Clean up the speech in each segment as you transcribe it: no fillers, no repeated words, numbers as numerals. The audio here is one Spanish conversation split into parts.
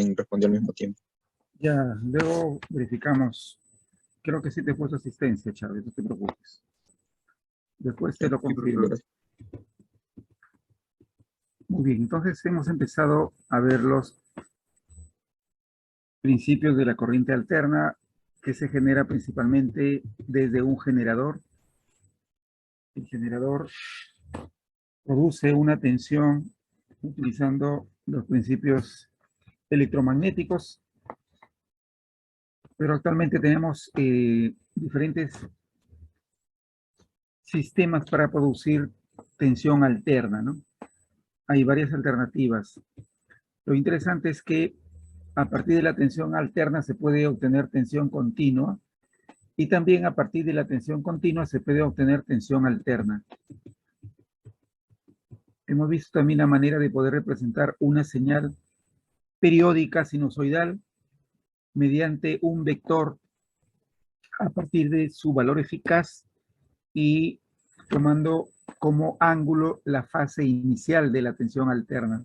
también respondió al mismo tiempo. Ya, luego verificamos. Creo que sí te he puesto asistencia, Chávez, no te preocupes. Después te Ya, lo sin problema, confirmo. gracias. Muy bien, entonces hemos empezado a ver los principios de la corriente alterna que se genera principalmente desde un generador. El generador produce una tensión utilizando los principios electromagnéticos, pero actualmente tenemos diferentes sistemas para producir tensión alterna, ¿no? Hay varias alternativas. Lo interesante es que a partir de la tensión alterna se puede obtener tensión continua y también a partir de la tensión continua se puede obtener tensión alterna. Hemos visto también la manera de poder representar una señal periódica sinusoidal mediante un vector a partir de su valor eficaz y tomando como ángulo la fase inicial de la tensión alterna.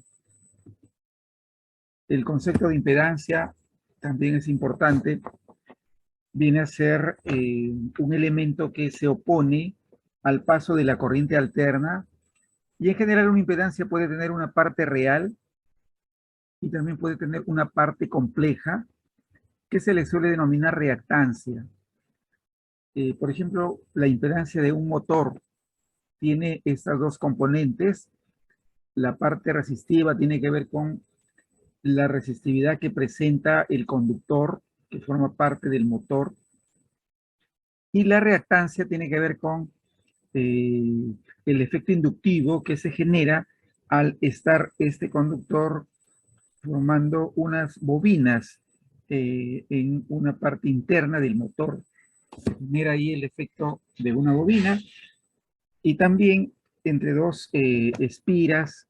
El concepto de impedancia también es importante. Viene a ser un elemento que se opone al paso de la corriente alterna, y en general una impedancia puede tener una parte real y también puede tener una parte compleja que se le suele denominar reactancia. Por ejemplo, la impedancia de un motor tiene estas dos componentes. La parte resistiva tiene que ver con la resistividad que presenta el conductor, que forma parte del motor, y la reactancia tiene que ver con el efecto inductivo que se genera al estar este conductor formando unas bobinas en una parte interna del motor. Se genera ahí el efecto de una bobina, y también entre dos espiras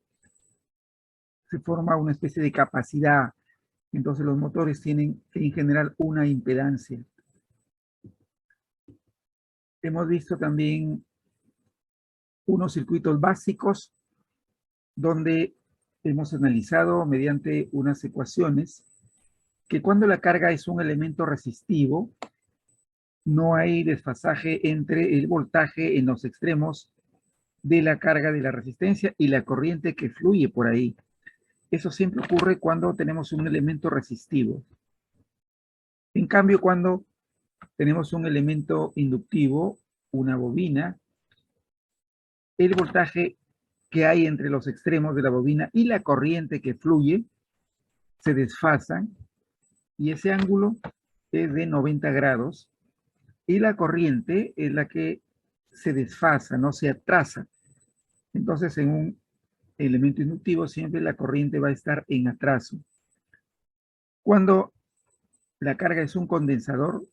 se forma una especie de capacidad. Entonces los motores tienen en general una impedancia. Hemos visto también unos circuitos básicos donde hemos analizado mediante unas ecuaciones que cuando la carga es un elemento resistivo, no hay desfasaje entre el voltaje en los extremos de la carga de la resistencia y la corriente que fluye por ahí. Eso siempre ocurre cuando tenemos un elemento resistivo. En cambio, cuando tenemos un elemento inductivo, una bobina, el voltaje que hay entre los extremos de la bobina y la corriente que fluye se desfasan, y ese ángulo es de 90 grados, y la corriente es la que se desfasa, no se atrasa. Entonces, en un elemento inductivo siempre la corriente va a estar en atraso. Cuando la carga es un condensador,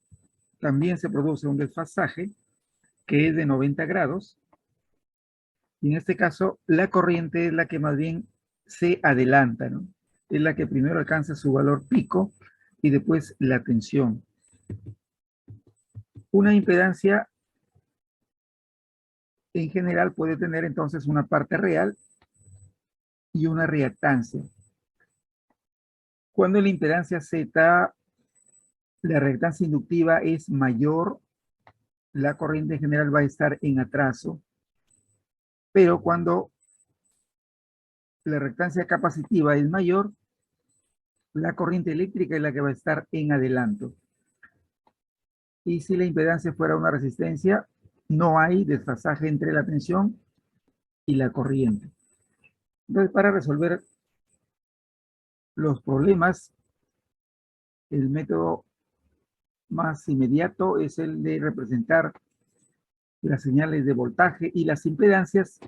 también se produce un desfasaje que es de 90 grados, y en este caso la corriente es la que más bien se adelanta, ¿no? Es la que primero alcanza su valor pico y después la tensión. Una impedancia en general puede tener entonces una parte real y una reactancia. Cuando la impedancia Z, la reactancia inductiva es mayor, la corriente en general va a estar en atraso, pero cuando la reactancia capacitiva es mayor, la corriente eléctrica es la que va a estar en adelanto. Y si la impedancia fuera una resistencia, no hay desfasaje entre la tensión y la corriente. Entonces, para resolver los problemas, el método más inmediato es el de representar las señales de voltaje y las impedancias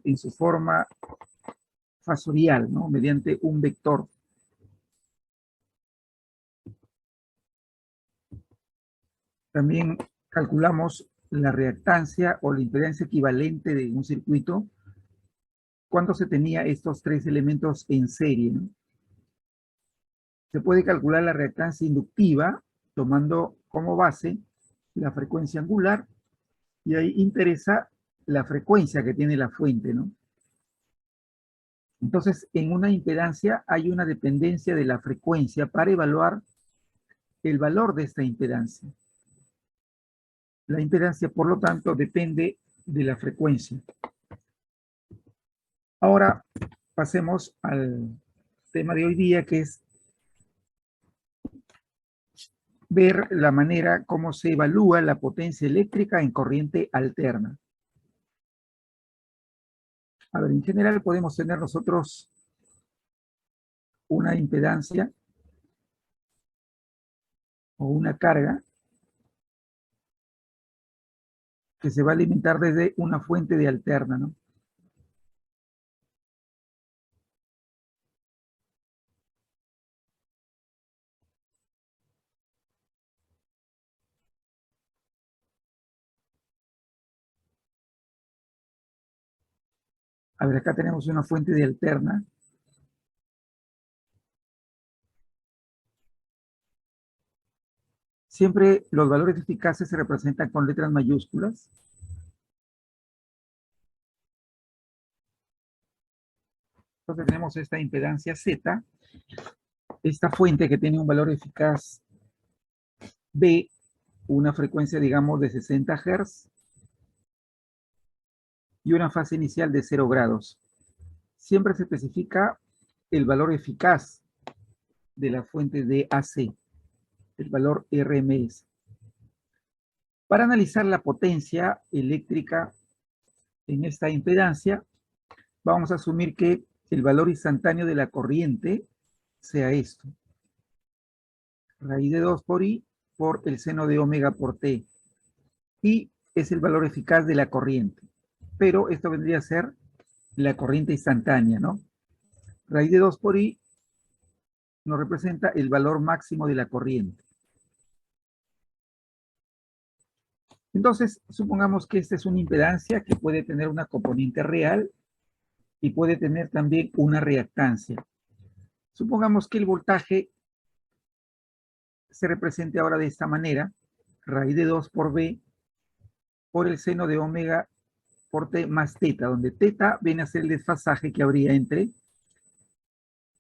en su forma fasorial, ¿no? Mediante un vector. También calculamos la reactancia o la impedancia equivalente de un circuito cuando se tenía estos tres elementos en serie, ¿no? Se puede calcular la reactancia inductiva tomando como base la frecuencia angular, y ahí interesa la frecuencia que tiene la fuente, ¿no? Entonces, en una impedancia hay una dependencia de la frecuencia para evaluar el valor de esta impedancia. La impedancia, por lo tanto, depende de la frecuencia. Ahora pasemos al tema de hoy día, que es ver la manera como se evalúa la potencia eléctrica en corriente alterna. A ver, en general podemos tener nosotros una impedancia o una carga que se va a alimentar desde una fuente de alterna, ¿no? A ver, acá tenemos una fuente de alterna. Siempre los valores eficaces se representan con letras mayúsculas. Entonces tenemos esta impedancia Z, esta fuente que tiene un valor eficaz B, una frecuencia, digamos, de 60 Hz y una fase inicial de 0 grados. Siempre se especifica el valor eficaz de la fuente de AC, el valor RMS. Para analizar la potencia eléctrica en esta impedancia, vamos a asumir que el valor instantáneo de la corriente sea esto. Raíz de 2 por I por el seno de omega por T. I es el valor eficaz de la corriente. Pero esto vendría a ser la corriente instantánea, ¿no? Raíz de 2 por I nos representa el valor máximo de la corriente. Entonces, supongamos que esta es una impedancia que puede tener una componente real y puede tener también una reactancia. Supongamos que el voltaje se represente ahora de esta manera, raíz de 2 por B por el seno de omega por T más teta, donde teta viene a ser el desfasaje que habría entre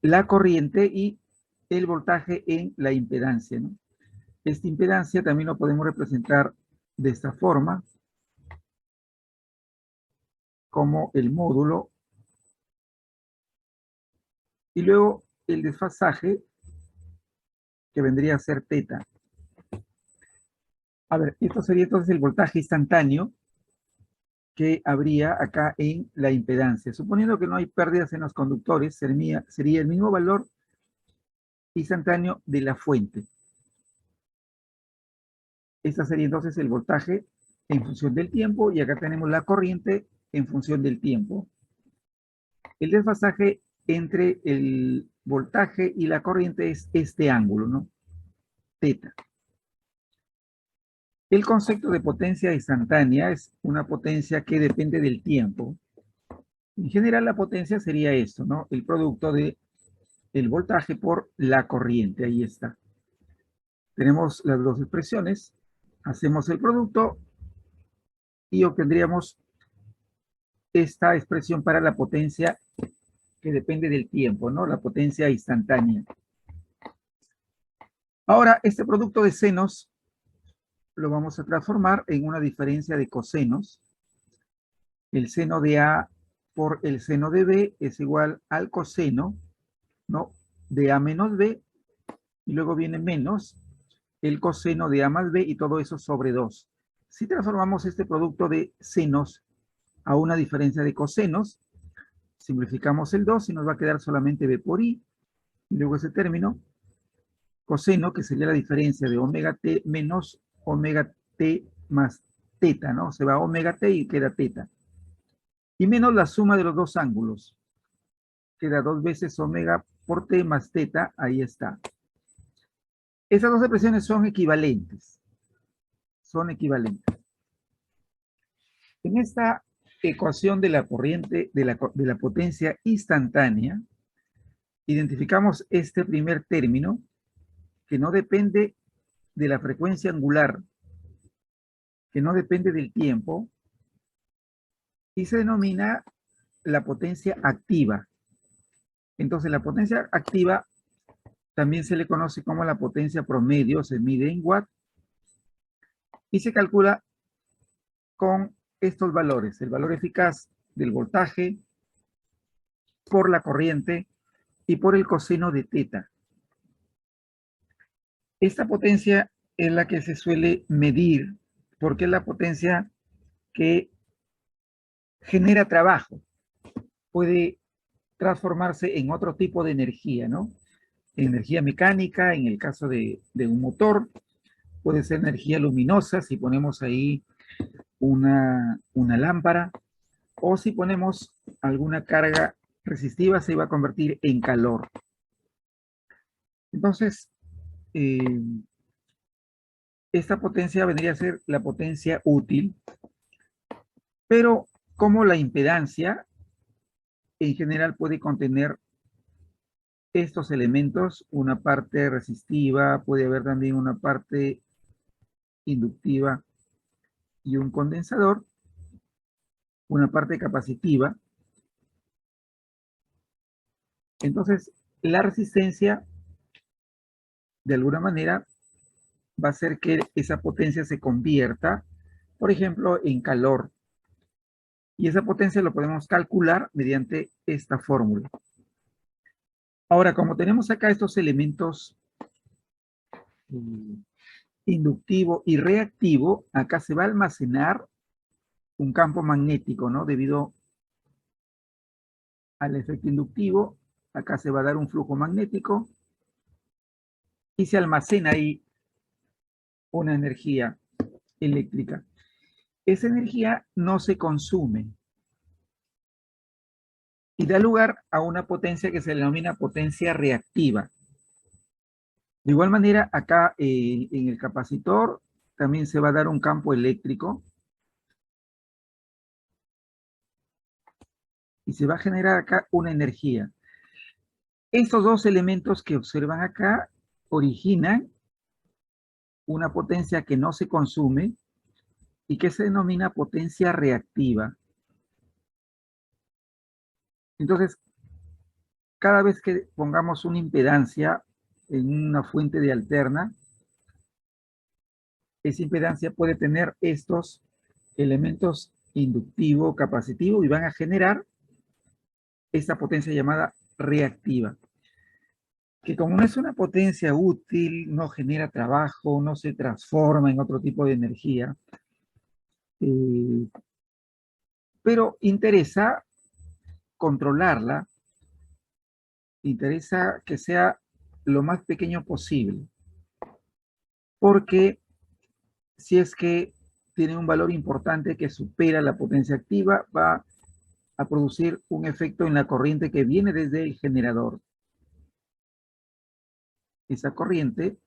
la corriente y el voltaje en la impedancia, ¿no? Esta impedancia también lo podemos representar de esta forma, como el módulo, y luego el desfasaje, que vendría a ser teta. A ver, esto sería entonces el voltaje instantáneo que habría acá en la impedancia. Suponiendo que no hay pérdidas en los conductores, sería el mismo valor instantáneo de la fuente. Esta sería entonces el voltaje en función del tiempo, y acá tenemos la corriente en función del tiempo. El desfasaje entre el voltaje y la corriente es este ángulo, ¿no? Teta. El concepto de potencia instantánea es una potencia que depende del tiempo. En general, la potencia sería esto, ¿no? El producto de el voltaje por la corriente. Ahí está. Tenemos las dos expresiones. Hacemos el producto y obtendríamos esta expresión para la potencia que depende del tiempo, ¿no? La potencia instantánea. Ahora, este producto de senos lo vamos a transformar en una diferencia de cosenos. El seno de A por el seno de B es igual al coseno, ¿no?, de A menos B, y luego viene menos el coseno de A más B, y todo eso sobre 2. Si transformamos este producto de senos a una diferencia de cosenos, simplificamos el 2 y nos va a quedar solamente B por I, y luego ese término, coseno, que sería la diferencia de omega T menos omega T más teta, ¿no? Se va omega T y queda teta. Y menos la suma de los dos ángulos. Queda 2 veces omega por T más teta, ahí está. Estas dos expresiones son equivalentes. Son equivalentes. En esta ecuación de la corriente, de la potencia instantánea, identificamos este primer término que no depende de la frecuencia angular, que no depende del tiempo, y se denomina la potencia activa. Entonces, la potencia activa también se le conoce como la potencia promedio, se mide en watt y se calcula con estos valores, el valor eficaz del voltaje por la corriente y por el coseno de teta. Esta potencia es la que se suele medir porque es la potencia que genera trabajo. Puede transformarse en otro tipo de energía, ¿no? Energía mecánica, en el caso de un motor, puede ser energía luminosa, si ponemos ahí una lámpara, o si ponemos alguna carga resistiva, se va a convertir en calor. Entonces, esta potencia vendría a ser la potencia útil, pero como la impedancia en general puede contener estos elementos, una parte resistiva, puede haber también una parte inductiva y un condensador, una parte capacitiva. Entonces, la resistencia, de alguna manera, va a hacer que esa potencia se convierta, por ejemplo, en calor. Y esa potencia lo podemos calcular mediante esta fórmula. Ahora, como tenemos acá estos elementos inductivo y reactivo, acá se va a almacenar un campo magnético, ¿no? Debido al efecto inductivo, acá se va a dar un flujo magnético y se almacena ahí una energía eléctrica. Esa energía no se consume y da lugar a una potencia que se denomina potencia reactiva. De igual manera, acá en el capacitor también se va a dar un campo eléctrico y se va a generar acá una energía. Estos dos elementos que observan acá originan una potencia que no se consume y que se denomina potencia reactiva. Entonces, cada vez que pongamos una impedancia en una fuente de alterna, esa impedancia puede tener estos elementos inductivo, capacitivo y van a generar esta potencia llamada reactiva, que como no es una potencia útil, no genera trabajo, no se transforma en otro tipo de energía, pero interesa controlarla, interesa que sea lo más pequeño posible, porque si es que tiene un valor importante que supera la potencia activa, va a producir un efecto en la corriente que viene desde el generador. Esa corriente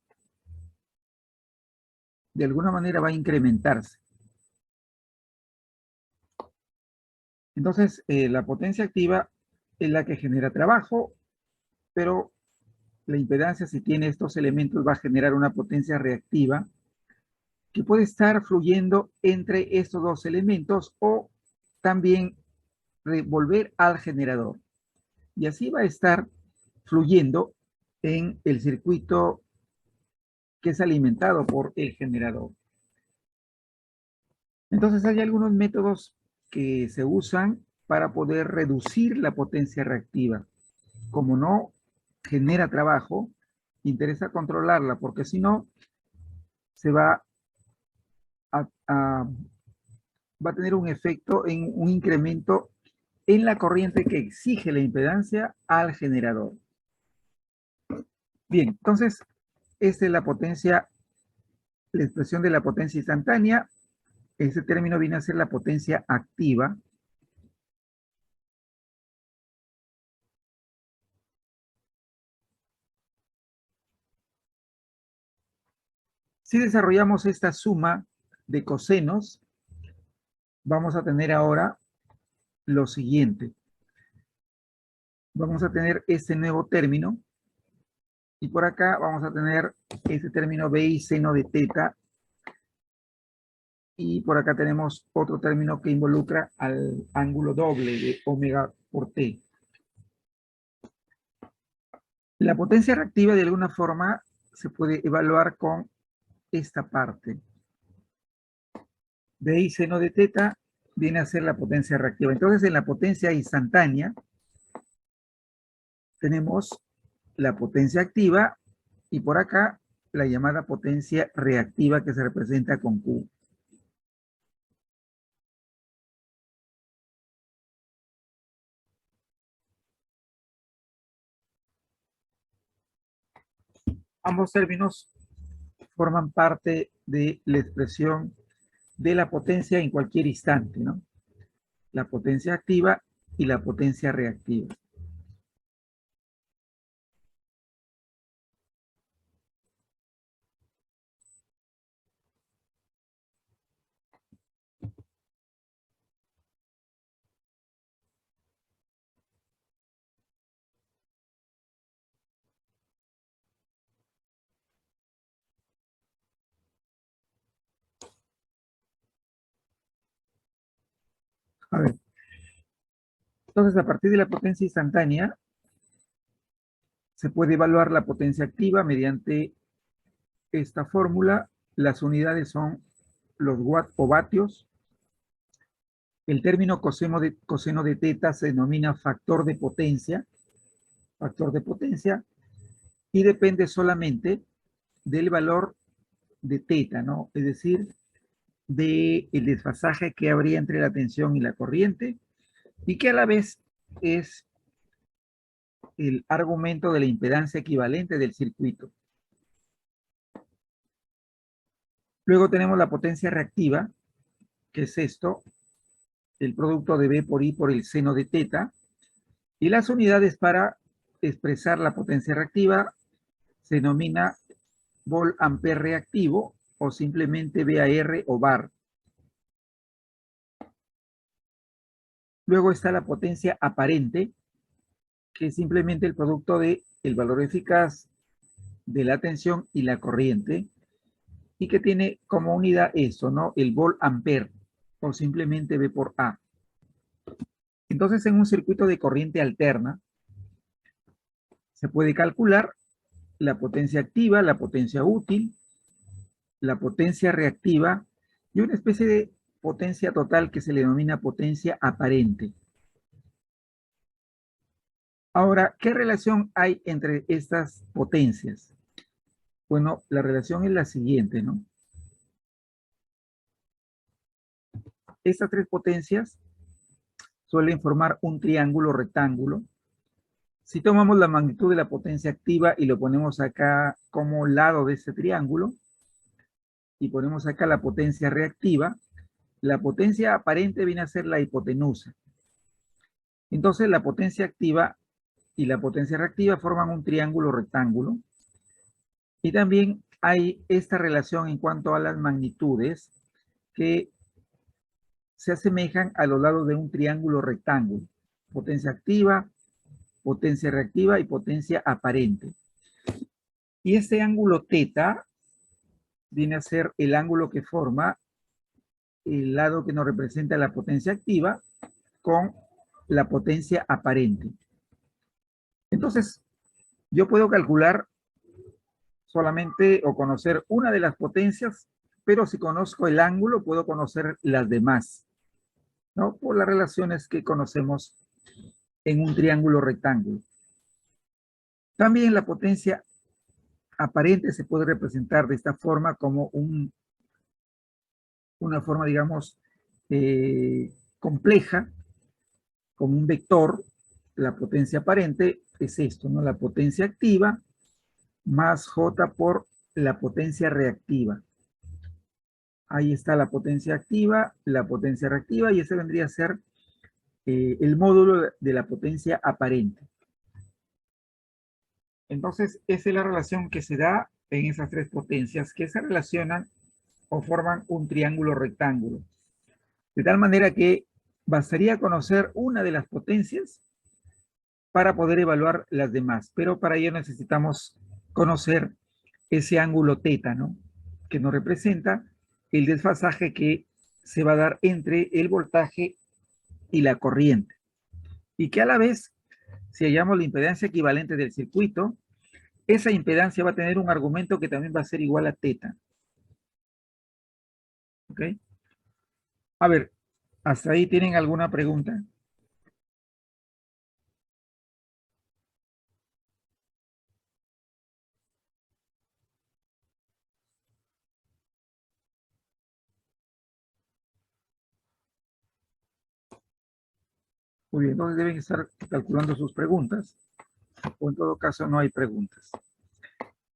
de alguna manera va a incrementarse. Entonces, la potencia activa es la que genera trabajo, pero la impedancia, si tiene estos elementos, va a generar una potencia reactiva que puede estar fluyendo entre estos dos elementos o también volver al generador. Y así va a estar fluyendo en el circuito que es alimentado por el generador. Entonces hay algunos métodos que se usan para poder reducir la potencia reactiva. Como no genera trabajo, interesa controlarla, porque si no, se va va a tener un efecto en un incremento en la corriente que exige la impedancia al generador. Bien, entonces, esta es la potencia, la expresión de la potencia instantánea. Este término viene a ser la potencia activa. Si desarrollamos esta suma de cosenos, vamos a tener ahora lo siguiente. Vamos a tener este nuevo término y por acá vamos a tener este término b y seno de teta y por acá tenemos otro término que involucra al ángulo doble de omega por t. La potencia reactiva de alguna forma se puede evaluar con esta parte. De ahí seno de teta viene a ser la potencia reactiva. Entonces en la potencia instantánea tenemos la potencia activa y por acá la llamada potencia reactiva que se representa con Q. Ambos términos forman parte de la expresión de la potencia en cualquier instante, ¿no? La potencia activa y la potencia reactiva. A ver, entonces a partir de la potencia instantánea se puede evaluar la potencia activa mediante esta fórmula. Las unidades son los watts o vatios. El término coseno de teta se denomina factor de potencia, y depende solamente del valor de teta, ¿no? Es decir, del desfasaje que habría entre la tensión y la corriente, y que a la vez es el argumento de la impedancia equivalente del circuito. Luego tenemos la potencia reactiva, que es esto, el producto de B por I por el seno de teta, y las unidades para expresar la potencia reactiva se denomina volt ampere reactivo o simplemente VAR o bar. Luego está la potencia aparente, que es simplemente el producto de el valor eficaz de la tensión y la corriente, y que tiene como unidad eso, ¿no? El volt ampere o simplemente V por A. Entonces, en un circuito de corriente alterna, se puede calcular la potencia activa, la potencia útil, la potencia reactiva y una especie de potencia total que se le denomina potencia aparente. Ahora, ¿qué relación hay entre estas potencias? Bueno, la relación es la siguiente, ¿no? Estas tres potencias suelen formar un triángulo rectángulo. Si tomamos la magnitud de la potencia activa y lo ponemos acá como lado de ese triángulo, y ponemos acá la potencia reactiva, la potencia aparente viene a ser la hipotenusa. Entonces la potencia activa y la potencia reactiva forman un triángulo rectángulo. Y también hay esta relación en cuanto a las magnitudes que se asemejan a los lados de un triángulo rectángulo. Potencia activa, potencia reactiva y potencia aparente. Y este ángulo teta viene a ser el ángulo que forma el lado que nos representa la potencia activa con la potencia aparente. Entonces, yo puedo calcular solamente o conocer una de las potencias, pero si conozco el ángulo, puedo conocer las demás, ¿no? Por las relaciones que conocemos en un triángulo rectángulo. También la potencia aparente se puede representar de esta forma como una forma, digamos, compleja, como un vector. La potencia aparente es esto, ¿no? La potencia activa más J por la potencia reactiva. Ahí está la potencia activa, la potencia reactiva, y ese vendría a ser el módulo de la potencia aparente. Entonces, esa es la relación que se da en esas tres potencias que se relacionan o forman un triángulo rectángulo. De tal manera que bastaría conocer una de las potencias para poder evaluar las demás, pero para ello necesitamos conocer ese ángulo teta, ¿no? Que nos representa el desfasaje que se va a dar entre el voltaje y la corriente. Y que a la vez, si hallamos la impedancia equivalente del circuito, esa impedancia va a tener un argumento que también va a ser igual a teta. ¿Ok? A ver, ¿hasta ahí tienen alguna pregunta? Muy bien, entonces deben estar calculando sus preguntas, o en todo caso no hay preguntas.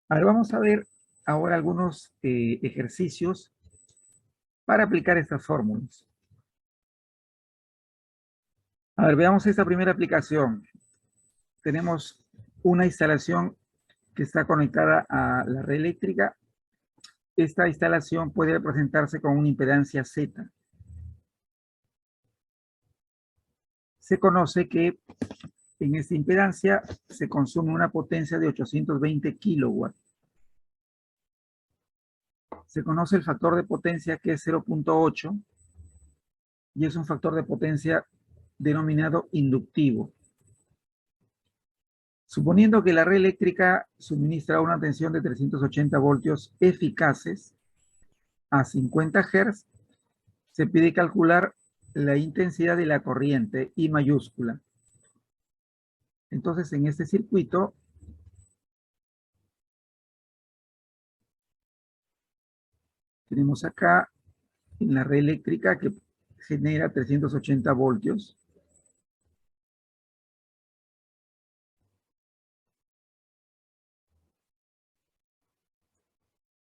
A ver, vamos a ver ahora algunos ejercicios para aplicar estas fórmulas. A ver, veamos esta primera aplicación. Tenemos una instalación que está conectada a la red eléctrica. Esta instalación puede representarse con una impedancia Z. Se conoce que en esta impedancia se consume una potencia de 820 kilowatts. Se conoce el factor de potencia que es 0.8 y es un factor de potencia denominado inductivo. Suponiendo que la red eléctrica suministra una tensión de 380 voltios eficaces a 50 Hz, se pide calcular la intensidad de la corriente I mayúscula. Entonces, en este circuito, tenemos acá en la red eléctrica que genera 380 voltios.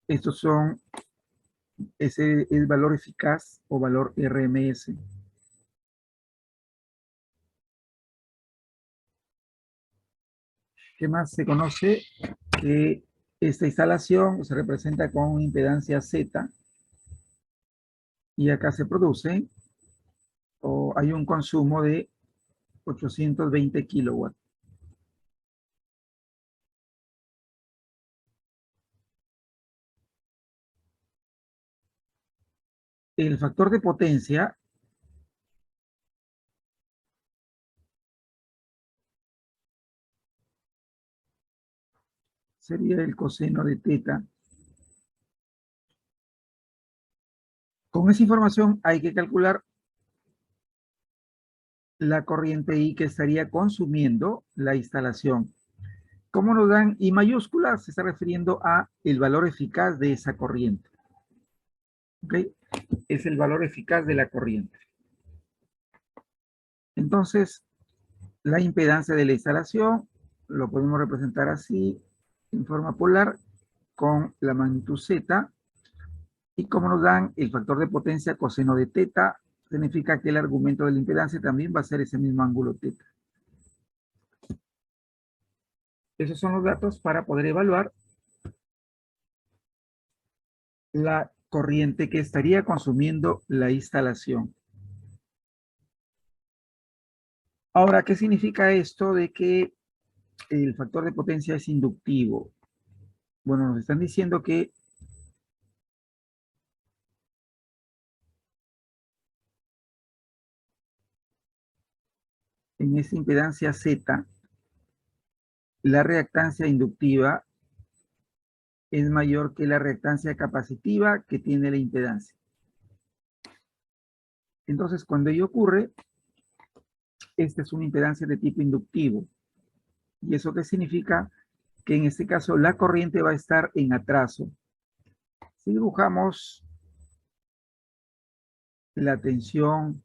Estos son, ese es el valor eficaz o valor RMS. ¿Qué más se conoce? Que esta instalación se representa con una impedancia Z y acá se produce o hay un consumo de 820 kilowatts. El factor de potencia sería el coseno de teta. Con esa información hay que calcular la corriente I que estaría consumiendo la instalación. ¿Cómo nos dan I mayúscula? Se está refiriendo a el valor eficaz de esa corriente. ¿Ok? Es el valor eficaz de la corriente. Entonces, la impedancia de la instalación lo podemos representar así, en forma polar, con la magnitud Z. Y como nos dan el factor de potencia coseno de teta, significa que el argumento de la impedancia también va a ser ese mismo ángulo teta. Esos son los datos para poder evaluar la corriente que estaría consumiendo la instalación. Ahora, ¿qué significa esto de que el factor de potencia es inductivo? Bueno, nos están diciendo que en esta impedancia Z, la reactancia inductiva es mayor que la reactancia capacitiva que tiene la impedancia. Entonces, cuando ello ocurre, esta es una impedancia de tipo inductivo. ¿Y eso qué significa? Que en este caso la corriente va a estar en atraso. Si dibujamos la tensión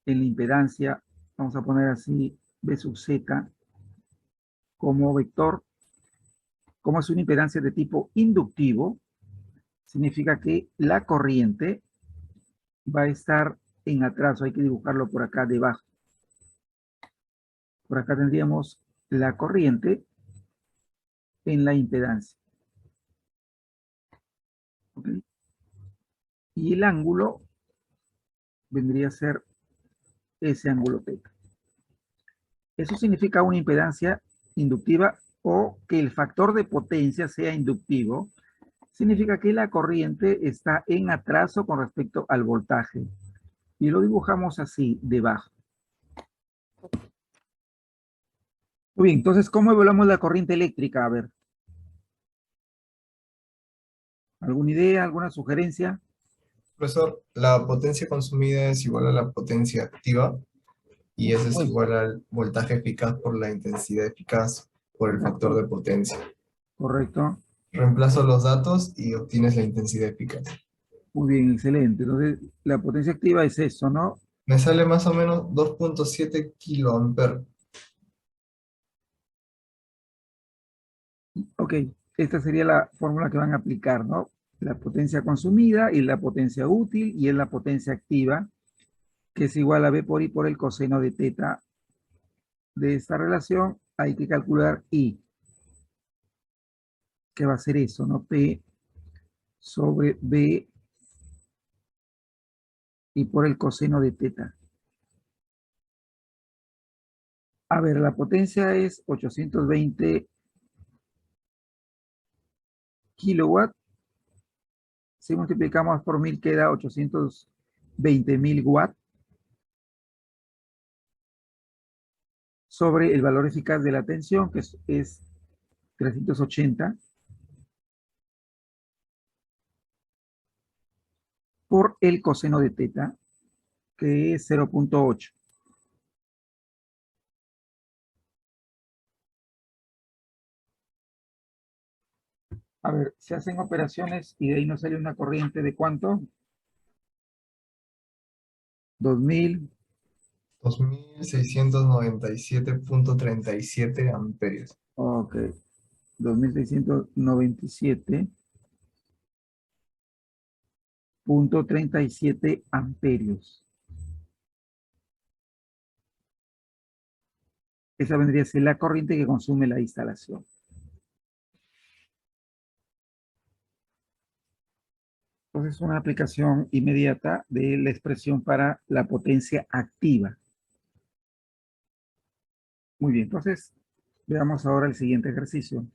en la impedancia, vamos a poner así B sub Z como vector. Como es una impedancia de tipo inductivo, significa que la corriente va a estar en atraso. Hay que dibujarlo por acá debajo. Por acá tendríamos la corriente en la impedancia. ¿Okay? Y el ángulo vendría a ser ese ángulo teta. Eso significa una impedancia inductiva o que el factor de potencia sea inductivo. Significa que la corriente está en atraso con respecto al voltaje. Y lo dibujamos así debajo. Muy bien, entonces, ¿cómo evaluamos la corriente eléctrica? A ver, ¿Alguna idea, alguna sugerencia? Profesor, la potencia consumida es igual a la potencia activa y eso es Muy igual al voltaje eficaz por la intensidad eficaz por el factor exacto, de potencia. correcto. Reemplazo los datos y obtienes la intensidad eficaz. Muy bien, excelente. Entonces, la potencia activa es eso, ¿no? Me sale más o menos 2,7 kiloamperes. Ok, esta sería la fórmula que van a aplicar, ¿no? La potencia consumida y la potencia útil y es la potencia activa, que es igual a B por I por el coseno de teta de esta relación. Hay que calcular I, que va a ser eso, ¿no? P sobre B y por el coseno de teta. A ver, la potencia es 820 kilowatts. Si multiplicamos por 1000 queda 820.000 watts sobre el valor eficaz de la tensión, que es 380, por el coseno de teta, que es 0,8. A ver, se hacen operaciones y de ahí nos sale una corriente de ¿cuánto? 2000. 2697,37 amperios. Ok, 2697.37 amperios. Esa vendría a ser la corriente que consume la instalación. Entonces, una aplicación inmediata de la expresión para la potencia activa. Muy bien, entonces veamos ahora el siguiente ejercicio.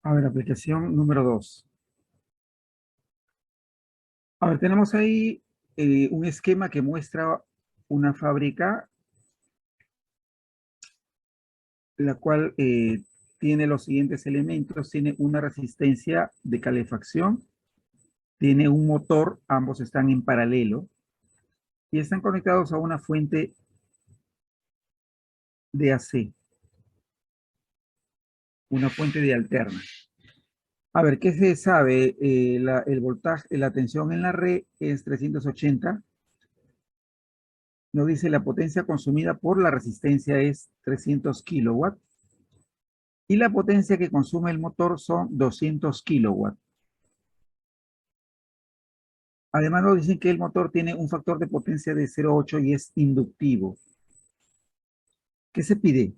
A ver, aplicación número 2. A ver, tenemos ahí un esquema que muestra una fábrica, la cual tiene los siguientes elementos. Tiene una resistencia de calefacción, tiene un motor, ambos están en paralelo y están conectados a una fuente de AC, una fuente de alterna. A ver, ¿qué se sabe? El voltaje, la tensión en la red es 380. Nos dice la potencia consumida por la resistencia es 300 kilowatts y la potencia que consume el motor son 200 kilowatts. Además nos dicen que el motor tiene un factor de potencia de 0,8 y es inductivo. ¿Qué se pide?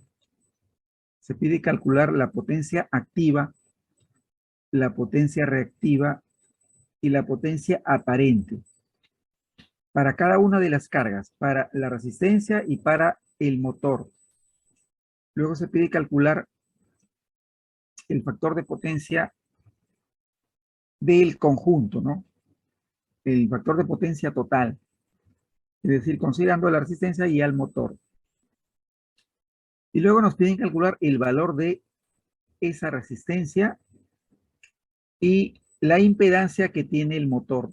Se pide calcular la potencia activa, la potencia reactiva y la potencia aparente para cada una de las cargas, para la resistencia y para el motor. Luego se pide calcular el factor de potencia del conjunto, ¿no? El factor de potencia total, es decir, considerando la resistencia y al motor. Y luego nos piden calcular el valor de esa resistencia y la impedancia que tiene el motor.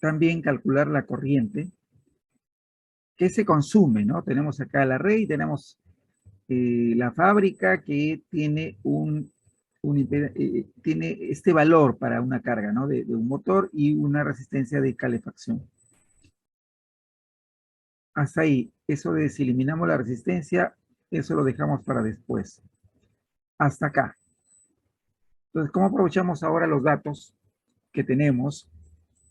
También calcular la corriente que se consume, ¿no? Tenemos acá la red y tenemos la fábrica que tiene tiene este valor para una carga, ¿no? De un motor y una resistencia de calefacción. Hasta ahí, eso de si eliminamos la resistencia, eso lo dejamos para después. Hasta acá. Entonces, ¿cómo aprovechamos ahora los datos que tenemos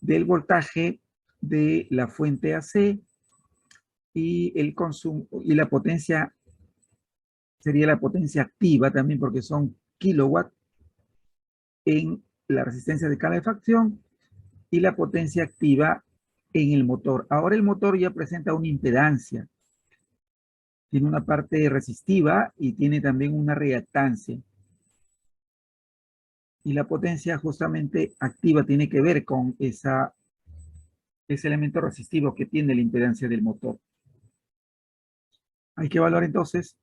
del voltaje de la fuente AC y el consumo y la potencia, sería la potencia activa también porque son kilowatts, en la resistencia de calefacción y la potencia activa en el motor. Ahora el motor ya presenta una impedancia, tiene una parte resistiva y tiene también una reactancia. Y la potencia justamente activa tiene que ver con ese elemento resistivo que tiene la impedancia del motor. Hay que evaluar entonces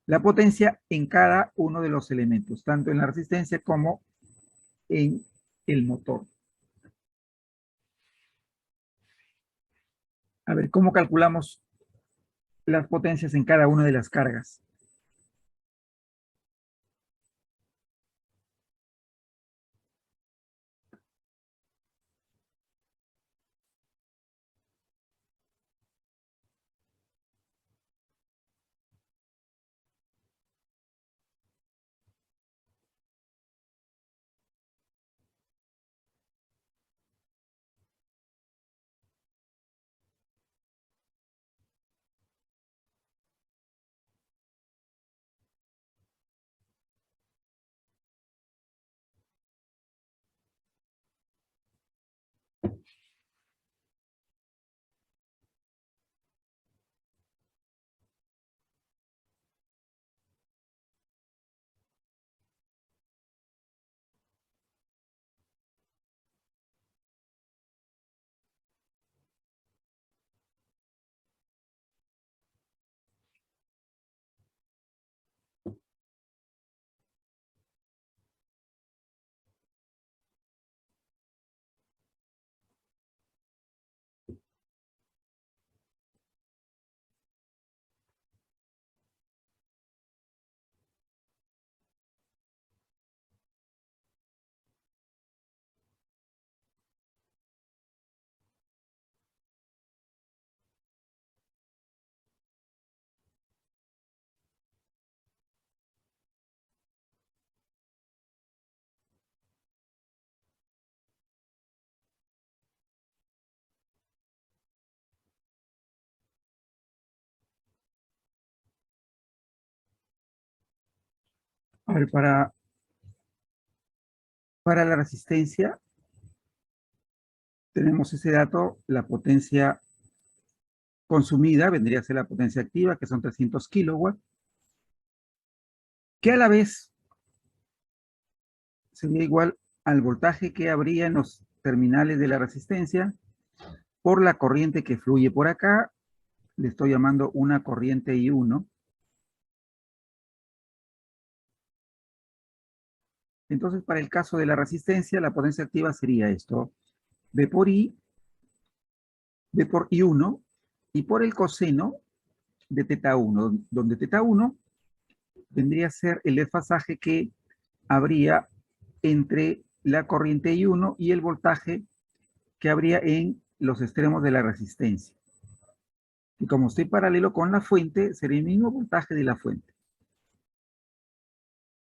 la potencia en cada uno de los elementos, tanto en la resistencia como en el motor. A ver, ¿cómo calculamos las potencias en cada una de las cargas? A ver, para la resistencia, tenemos ese dato, la potencia consumida vendría a ser la potencia activa, que son 300 kilowatts, que a la vez sería igual al voltaje que habría en los terminales de la resistencia por la corriente que fluye por acá. Le estoy llamando una corriente I1. Entonces, para el caso de la resistencia, la potencia activa sería esto. V por I, V por I1, y por el coseno de teta 1, donde teta 1 vendría a ser el desfasaje que habría entre la corriente I1 y el voltaje que habría en los extremos de la resistencia. Y como estoy paralelo con la fuente, sería el mismo voltaje de la fuente.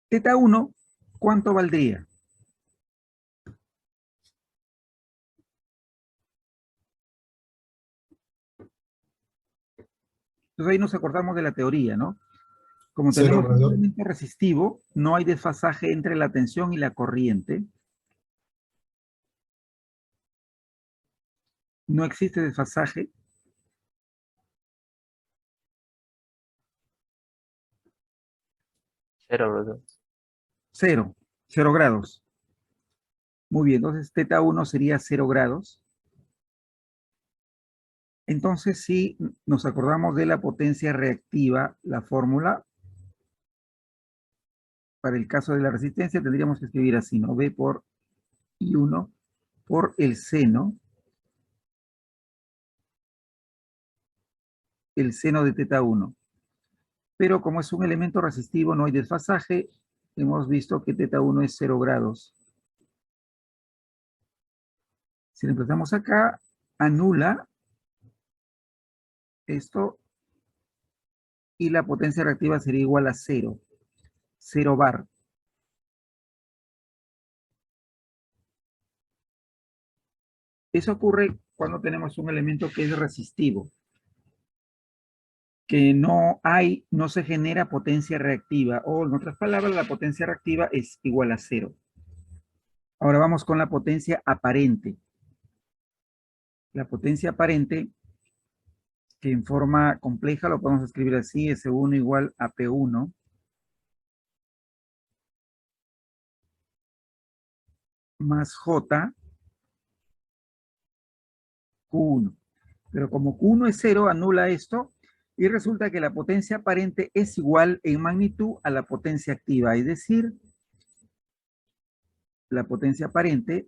Teta 1, ¿cuánto valdría? Entonces ahí nos acordamos de la teoría, ¿no? Como Cero tenemos un grados. elemento resistivo, no hay desfasaje entre la tensión y la corriente. No existe desfasaje. Cero, brother. Cero. 0 grados. Muy bien, entonces teta 1 sería 0 grados. Entonces, si nos acordamos de la potencia reactiva, la fórmula, para el caso de la resistencia, tendríamos que escribir así, ¿no? V por I1 por el seno de teta 1. Pero como es un elemento resistivo, no hay desfasaje. Hemos visto que teta 1 es 0 grados. Si reemplazamos acá, anula esto y la potencia reactiva sería igual a 0. 0 bar. Eso ocurre cuando tenemos un elemento que es resistivo, que no se genera potencia reactiva, o en otras palabras, la potencia reactiva es igual a 0. Ahora vamos con la potencia aparente. La potencia aparente, que en forma compleja lo podemos escribir así, S1 igual a P1 más J Q1. Pero como Q1 es 0, anula esto y resulta que la potencia aparente es igual en magnitud a la potencia activa. Es decir, la potencia aparente,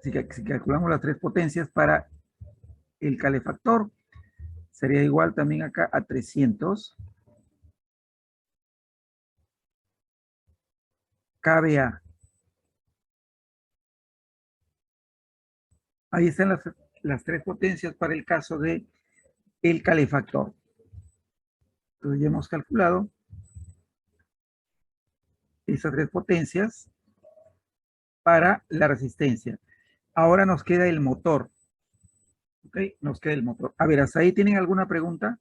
si calculamos las tres potencias para el calefactor, sería igual también acá a 300 kVA. Ahí están las tres potencias para el caso de el calefactor. Entonces ya hemos calculado esas tres potencias para la resistencia. Ahora nos queda el motor. ¿Ok? Nos queda el motor. A ver, ¿hasta ahí tienen alguna pregunta?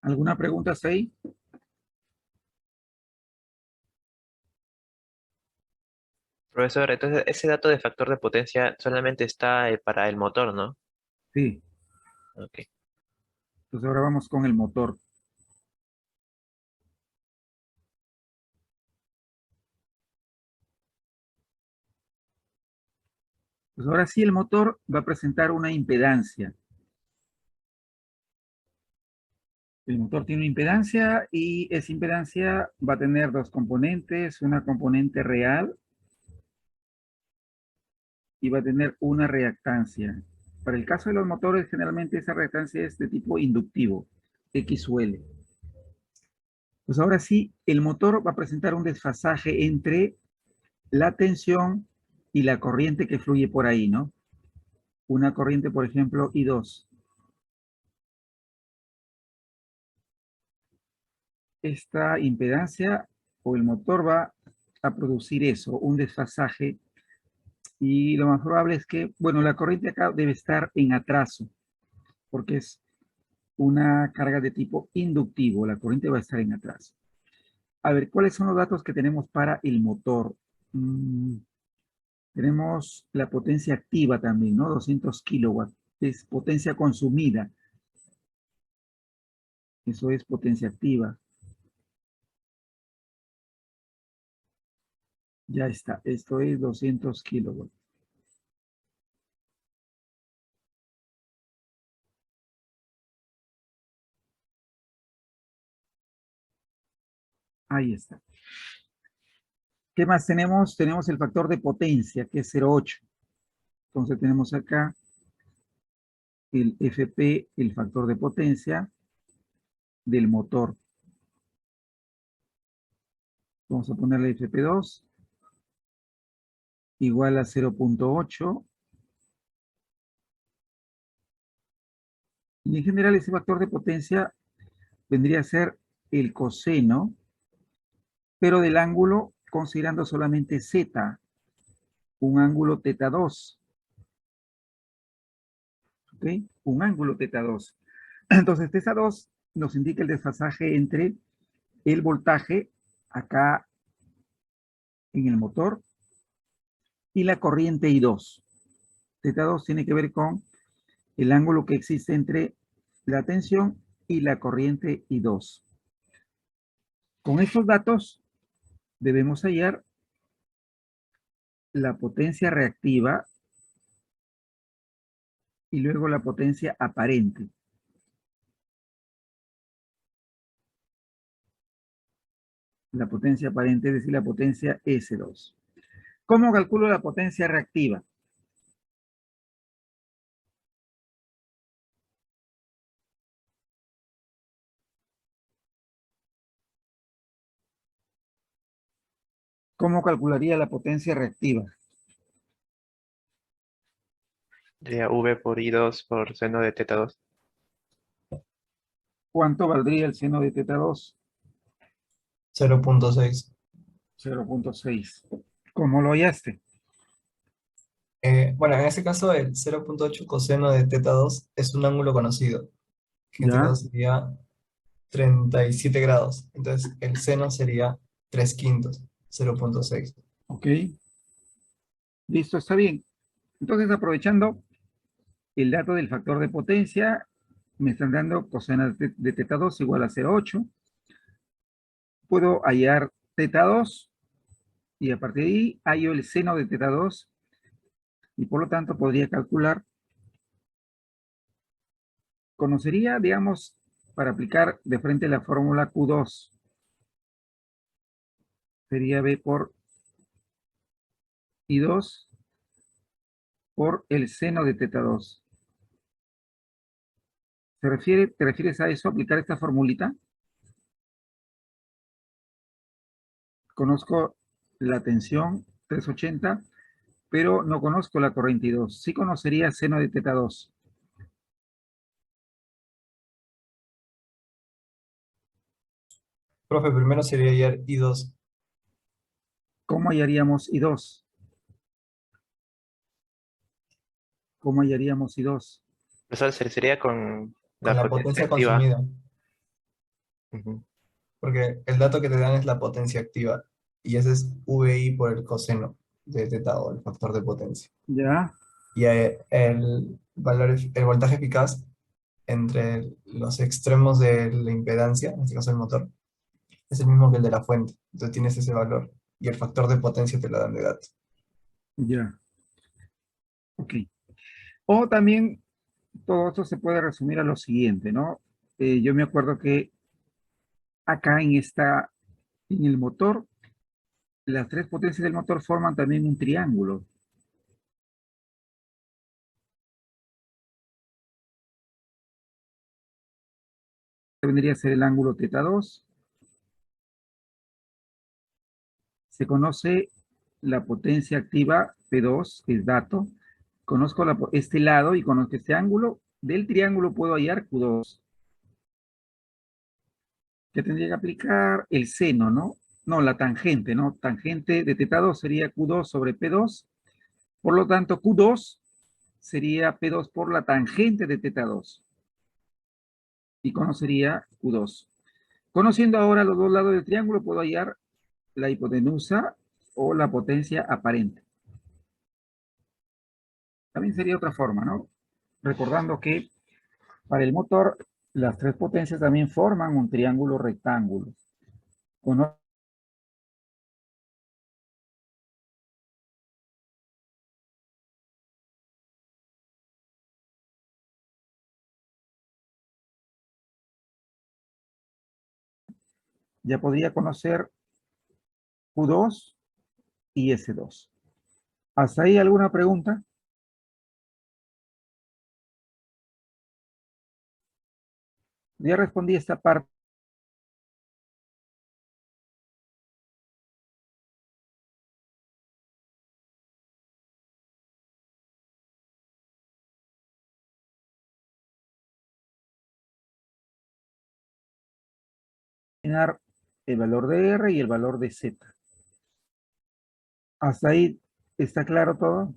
¿Alguna pregunta hasta ahí? Profesor, entonces ese dato de factor de potencia solamente está para el motor, ¿no? Sí. Ok. Entonces ahora vamos con el motor. Pues ahora sí el motor va a presentar una impedancia. El motor tiene una impedancia y esa impedancia va a tener dos componentes, una componente real y va a tener una reactancia. Para el caso de los motores, generalmente esa reactancia es de tipo inductivo, X u L. Pues ahora sí, el motor va a presentar un desfasaje entre la tensión y la corriente que fluye por ahí, ¿no? Una corriente, por ejemplo, I2. Esta impedancia o el motor va a producir eso, un desfasaje, y lo más probable es que, bueno, la corriente acá debe estar en atraso, porque es una carga de tipo inductivo, la corriente va a estar en atraso. A ver, ¿cuáles son los datos que tenemos para el motor? Tenemos la potencia activa también, ¿no? 200 kilowatts, es potencia consumida, eso es potencia activa. Ya está, esto es 200 kilowatts. Ahí está. ¿Qué más tenemos? Tenemos el factor de potencia, que es 0,8. Entonces tenemos acá el FP, el factor de potencia del motor. Vamos a ponerle FP2 igual a 0,8. Y en general ese factor de potencia vendría a ser el coseno, pero del ángulo considerando solamente Z, un ángulo θ2. ¿Ok? Un ángulo θ2. Entonces, θ2 nos indica el desfasaje entre el voltaje acá en el motor y la corriente I2. θ2 tiene que ver con el ángulo que existe entre la tensión y la corriente I2. Con estos datos debemos hallar la potencia reactiva y luego la potencia aparente. La potencia aparente, es decir, la potencia S2. ¿Cómo calculo la potencia reactiva? ¿Cómo calcularía la potencia reactiva? Sería V por I2 por seno de θ2. ¿Cuánto valdría el seno de θ2? 0,6. 0,6. ¿Cómo lo hallaste? Bueno, en este caso el 0,8 coseno de θ2 es un ángulo conocido, que en este ¿Ya? caso sería 37 grados. Entonces el seno sería 3/5, 0,6. Ok. Listo, está bien. Entonces, aprovechando el dato del factor de potencia, me están dando coseno de teta 2 igual a 0,8. Puedo hallar teta 2 y a partir de ahí hallo el seno de teta 2 y por lo tanto podría calcular, conocería, digamos, para aplicar de frente la fórmula Q2, sería B por I2 por el seno de teta 2. ¿Te refieres a eso, aplicar esta formulita? Conozco la tensión 380, pero no conozco la corriente I2. Sí conocería seno de teta 2. Profe, primero sería hallar I2. ¿Cómo hallaríamos I2? ¿Cómo hallaríamos I2? Profesor, sería con Con la la potencia potencia activa. consumida, Ujú. porque el dato que te dan es la potencia activa, y ese es VI por el coseno de teta o el factor de potencia. Ya, Y el valor, el voltaje eficaz entre los extremos de la impedancia, en este caso el motor, es el mismo que el de la fuente. Entonces tienes ese valor, y el factor de potencia te lo dan de dato. ya. Ok. O también todo esto se puede resumir a lo siguiente, ¿no? Yo me acuerdo que acá en el motor, las tres potencias del motor forman también un triángulo. Este vendría a ser el ángulo teta 2. Se conoce la potencia activa P2, que es dato. Conozco este lado y conozco este ángulo. Del triángulo puedo hallar Q2. Que tendría que aplicar el seno, ¿no? No, la tangente, ¿no? Tangente de teta 2 sería Q2 sobre P2. Por lo tanto, Q2 sería P2 por la tangente de teta 2. Y conocería Q2. Conociendo ahora los dos lados del triángulo, puedo hallar la hipotenusa o la potencia aparente. También sería otra forma, ¿no? Recordando que para el motor, las tres potencias también forman un triángulo rectángulo. Ya podría conocer Q2 y S2. ¿Hasta ahí alguna pregunta? Ya respondí esta parte. El valor de R y el valor de Z. ¿Hasta ahí está claro todo?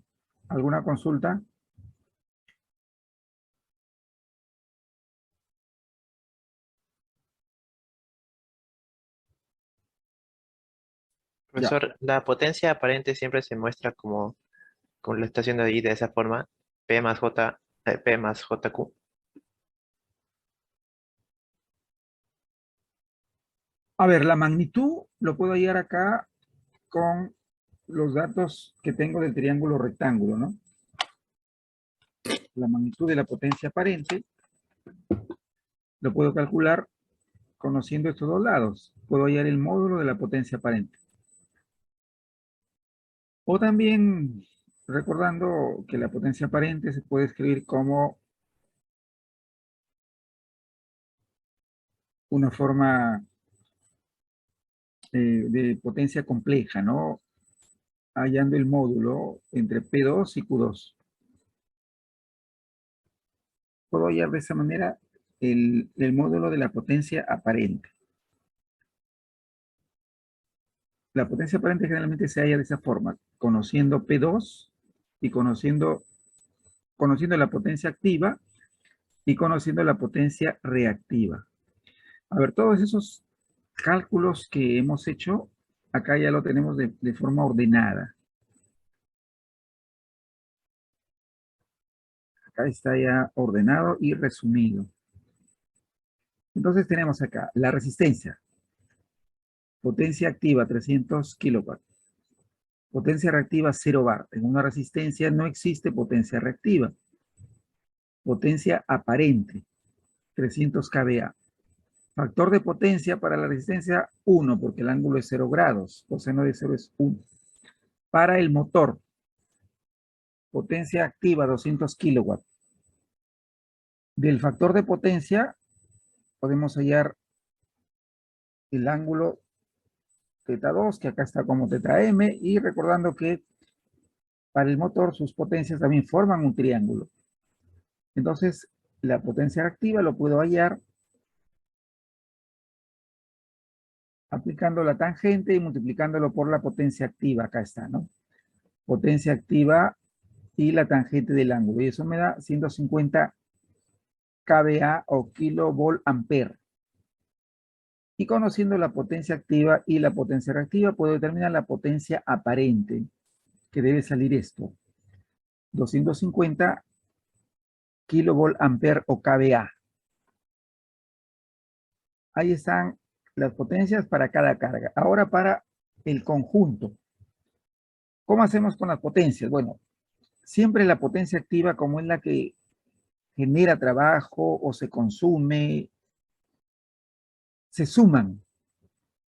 ¿Alguna consulta? Ya. Profesor, la potencia aparente siempre se muestra como lo está haciendo ahí de esa forma, P más J, P más JQ. A ver, la magnitud lo puedo hallar acá con los datos que tengo del triángulo rectángulo, ¿no? La magnitud de la potencia aparente lo puedo calcular conociendo estos dos lados. Puedo hallar el módulo de la potencia aparente. O también recordando que la potencia aparente se puede escribir como una forma de potencia compleja, ¿no? Hallando el módulo entre P2 y Q2. Puedo hallar de esa manera el módulo de la potencia aparente. La potencia aparente generalmente se halla de esa forma, conociendo P2 y conociendo la potencia activa y conociendo la potencia reactiva. A ver, todos esos cálculos que hemos hecho, acá ya lo tenemos de forma ordenada. Acá está ya ordenado y resumido. Entonces tenemos acá la resistencia. Potencia activa 300 kilowatts. Potencia reactiva 0 bar. En una resistencia no existe potencia reactiva. Potencia aparente 300 kVA. Factor de potencia para la resistencia 1, porque el ángulo es 0 grados. Coseno de 0 es 1. Para el motor, potencia activa 200 kilowatts. Del factor de potencia podemos hallar el ángulo teta 2, que acá está como teta m, y recordando que para el motor sus potencias también forman un triángulo. Entonces, la potencia reactiva lo puedo hallar aplicando la tangente y multiplicándolo por la potencia activa. Acá está, ¿no? Potencia activa y la tangente del ángulo. Y eso me da 150 kVA o kilovolt ampere. Y conociendo la potencia activa y la potencia reactiva, puedo determinar la potencia aparente, que debe salir esto. 250 kilovolt ampere o kVA. Ahí están las potencias para cada carga. Ahora para el conjunto. ¿Cómo hacemos con las potencias? Bueno, siempre la potencia activa, como es la que genera trabajo o se consume, se suman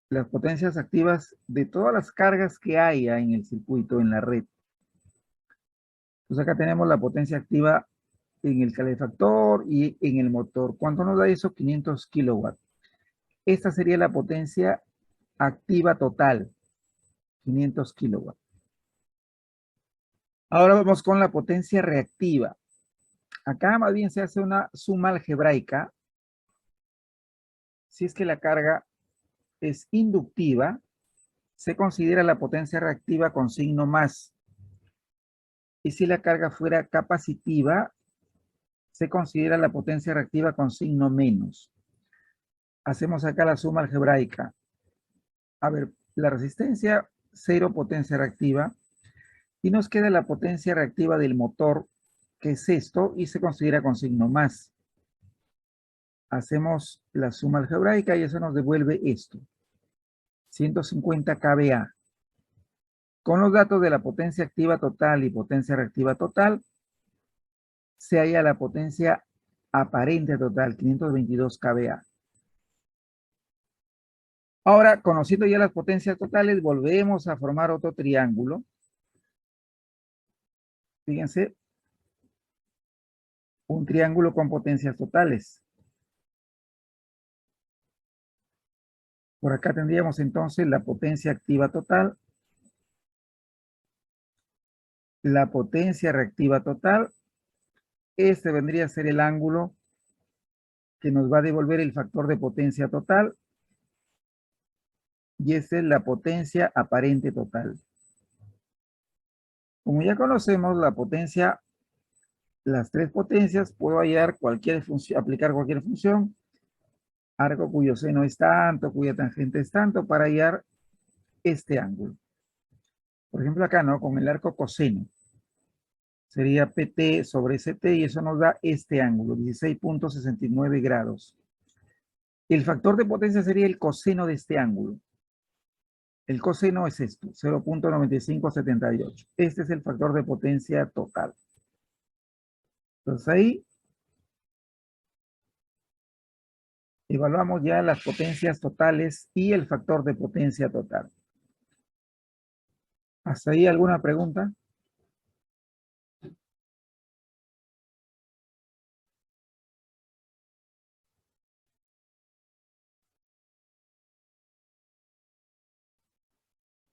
las potencias activas de todas las cargas que haya en el circuito, en la red. Entonces acá tenemos la potencia activa en el calefactor y en el motor. ¿Cuánto nos da eso? 500 kilowatts. Esta sería la potencia activa total, 500 kilowatts. Ahora vamos con la potencia reactiva. Acá más bien se hace una suma algebraica. Si es que la carga es inductiva, se considera la potencia reactiva con signo más. Y si la carga fuera capacitiva, se considera la potencia reactiva con signo menos. Hacemos acá la suma algebraica. A ver, la resistencia, 0 potencia reactiva. Y nos queda la potencia reactiva del motor, que es esto, y se considera con signo más. Hacemos la suma algebraica y eso nos devuelve esto. 150 kVA. Con los datos de la potencia activa total y potencia reactiva total, se halla la potencia aparente total, 522 kVA. Ahora, conociendo ya las potencias totales, volvemos a formar otro triángulo. Fíjense, un triángulo con potencias totales. Por acá tendríamos entonces la potencia activa total, la potencia reactiva total. Este vendría a ser el ángulo que nos va a devolver el factor de potencia total. Y esta es la potencia aparente total. Como ya conocemos la potencia, las tres potencias, puedo hallar cualquier función, aplicar cualquier función, arco cuyo seno es tanto, cuya tangente es tanto, para hallar este ángulo. Por ejemplo acá, ¿no? Con el arco coseno. Sería PT sobre ST y eso nos da este ángulo, 16.69 grados. El factor de potencia sería el coseno de este ángulo. El coseno es esto, 0.9578. Este es el factor de potencia total. Entonces ahí evaluamos ya las potencias totales y el factor de potencia total. ¿Hasta ahí alguna pregunta?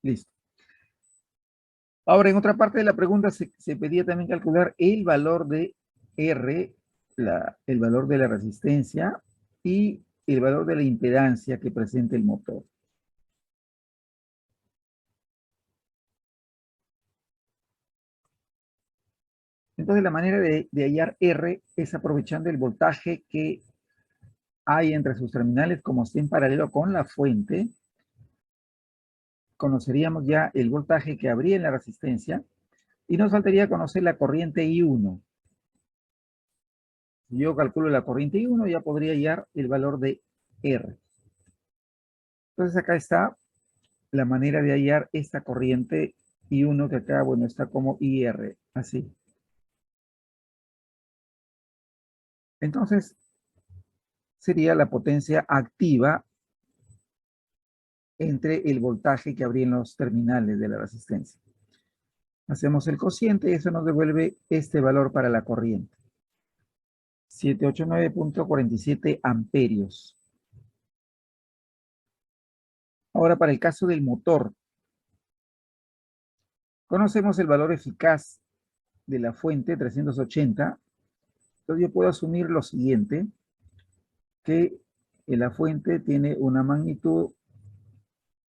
Listo. Ahora, en otra parte de la pregunta se pedía también calcular el valor de R, el valor de la resistencia y el valor de la impedancia que presenta el motor. Entonces, la manera de hallar R es aprovechando el voltaje que hay entre sus terminales, como está en paralelo con la fuente, conoceríamos ya el voltaje que habría en la resistencia y nos faltaría conocer la corriente I1. Si yo calculo la corriente I1, ya podría hallar el valor de R. Entonces acá está la manera de hallar esta corriente I1 que acá, bueno, está como IR, así. Entonces, sería la potencia activa entre el voltaje que habría en los terminales de la resistencia. Hacemos el cociente y eso nos devuelve este valor para la corriente. 789.47 amperios. Ahora para el caso del motor. Conocemos el valor eficaz de la fuente, 380. Entonces yo puedo asumir lo siguiente, que la fuente tiene una magnitud,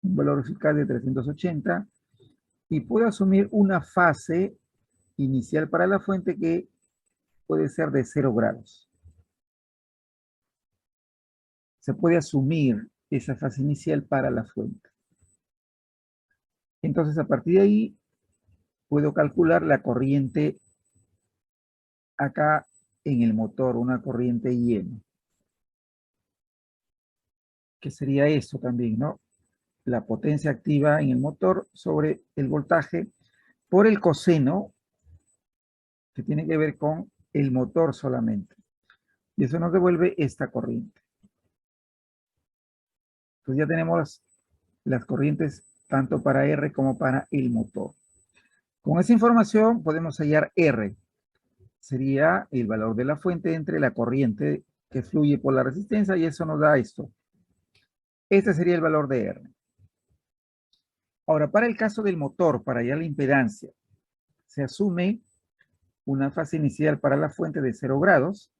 un valor eficaz de 380, y puedo asumir una fase inicial para la fuente que puede ser de 0 grados. Se puede asumir esa fase inicial para la fuente. Entonces, a partir de ahí, puedo calcular la corriente acá en el motor, una corriente IM. Que sería eso también, ¿no? La potencia activa en el motor sobre el voltaje por el coseno, que tiene que ver con el motor solamente. Y eso nos devuelve esta corriente. Entonces ya tenemos las corrientes tanto para R como para el motor. Con esa información podemos hallar R. Sería el valor de la fuente entre la corriente que fluye por la resistencia y eso nos da esto. Este sería el valor de R. Ahora, para el caso del motor, para hallar la impedancia, se asume una fase inicial para la fuente de 0 grados.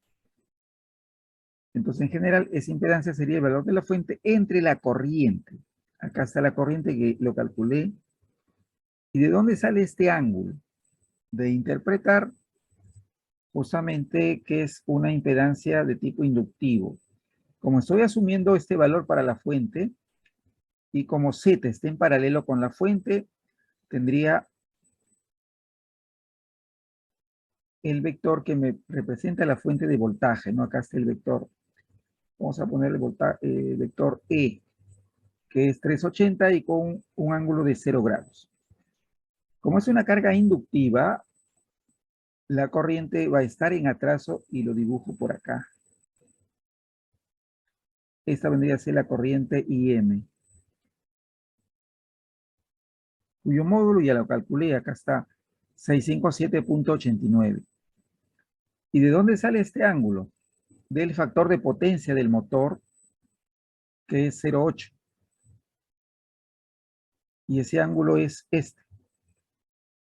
Entonces, en general, esa impedancia sería el valor de la fuente entre la corriente. Acá está la corriente que lo calculé. ¿Y de dónde sale este ángulo? De interpretar justamente que es una impedancia de tipo inductivo. Como estoy asumiendo este valor para la fuente, y como Z está en paralelo con la fuente, tendría el vector que me representa la fuente de voltaje, ¿no? Acá está el vector. Vamos a poner el vector E, que es 380 y con un ángulo de 0 grados. Como es una carga inductiva, la corriente va a estar en atraso y lo dibujo por acá. Esta vendría a ser la corriente IM, cuyo módulo ya lo calculé, acá está 657.89. ¿Y de dónde sale este ángulo? Del factor de potencia del motor, que es 0,8. Y ese ángulo es este,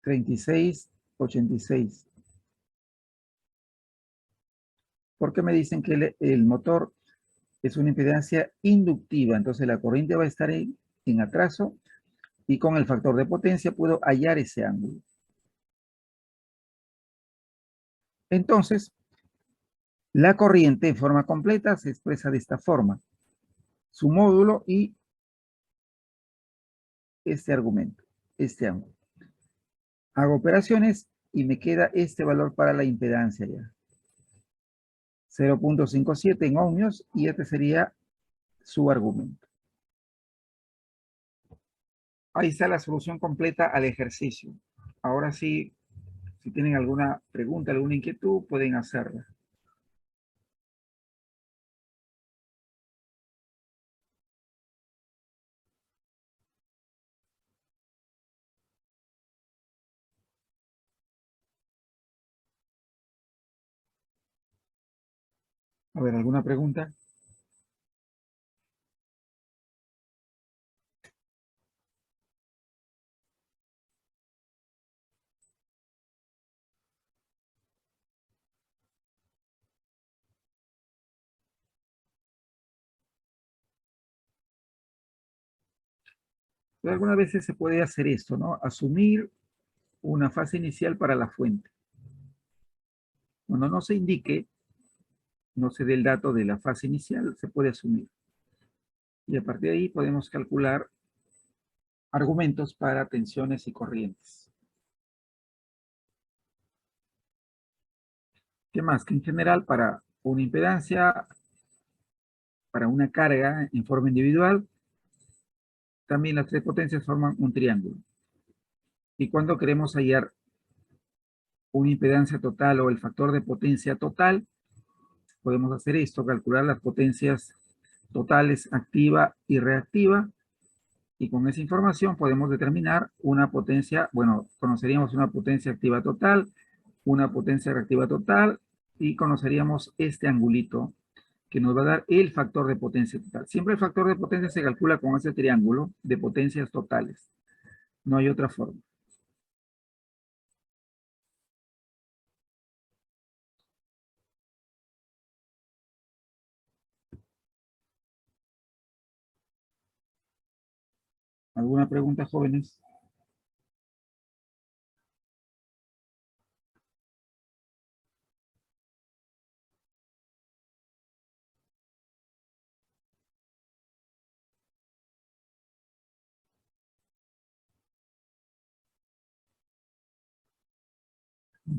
36,86. ¿Por qué me dicen que el motor es una impedancia inductiva? Entonces la corriente va a estar en atraso y con el factor de potencia puedo hallar ese ángulo. Entonces, la corriente en forma completa se expresa de esta forma. Su módulo y este argumento, este ángulo. Hago operaciones y me queda este valor para la impedancia ya. 0.57 en ohmios y este sería su argumento. Ahí está la solución completa al ejercicio. Ahora sí, si tienen alguna pregunta, alguna inquietud, pueden hacerla. A ver, ¿alguna pregunta? Pero algunas veces se puede hacer esto, ¿no? Asumir una fase inicial para la fuente. Cuando no se indique no se dé el dato de la fase inicial, se puede asumir. Y a partir de ahí podemos calcular argumentos para tensiones y corrientes. ¿Qué más? Que en general para una impedancia, para una carga en forma individual, también las tres potencias forman un triángulo. Y cuando queremos hallar una impedancia total o el factor de potencia total, podemos hacer esto, calcular las potencias totales activa y reactiva, y con esa información podemos determinar una potencia, bueno, conoceríamos una potencia activa total, una potencia reactiva total, y conoceríamos este angulito que nos va a dar el factor de potencia total. Siempre el factor de potencia se calcula con ese triángulo de potencias totales. No hay otra forma. ¿Alguna pregunta, jóvenes?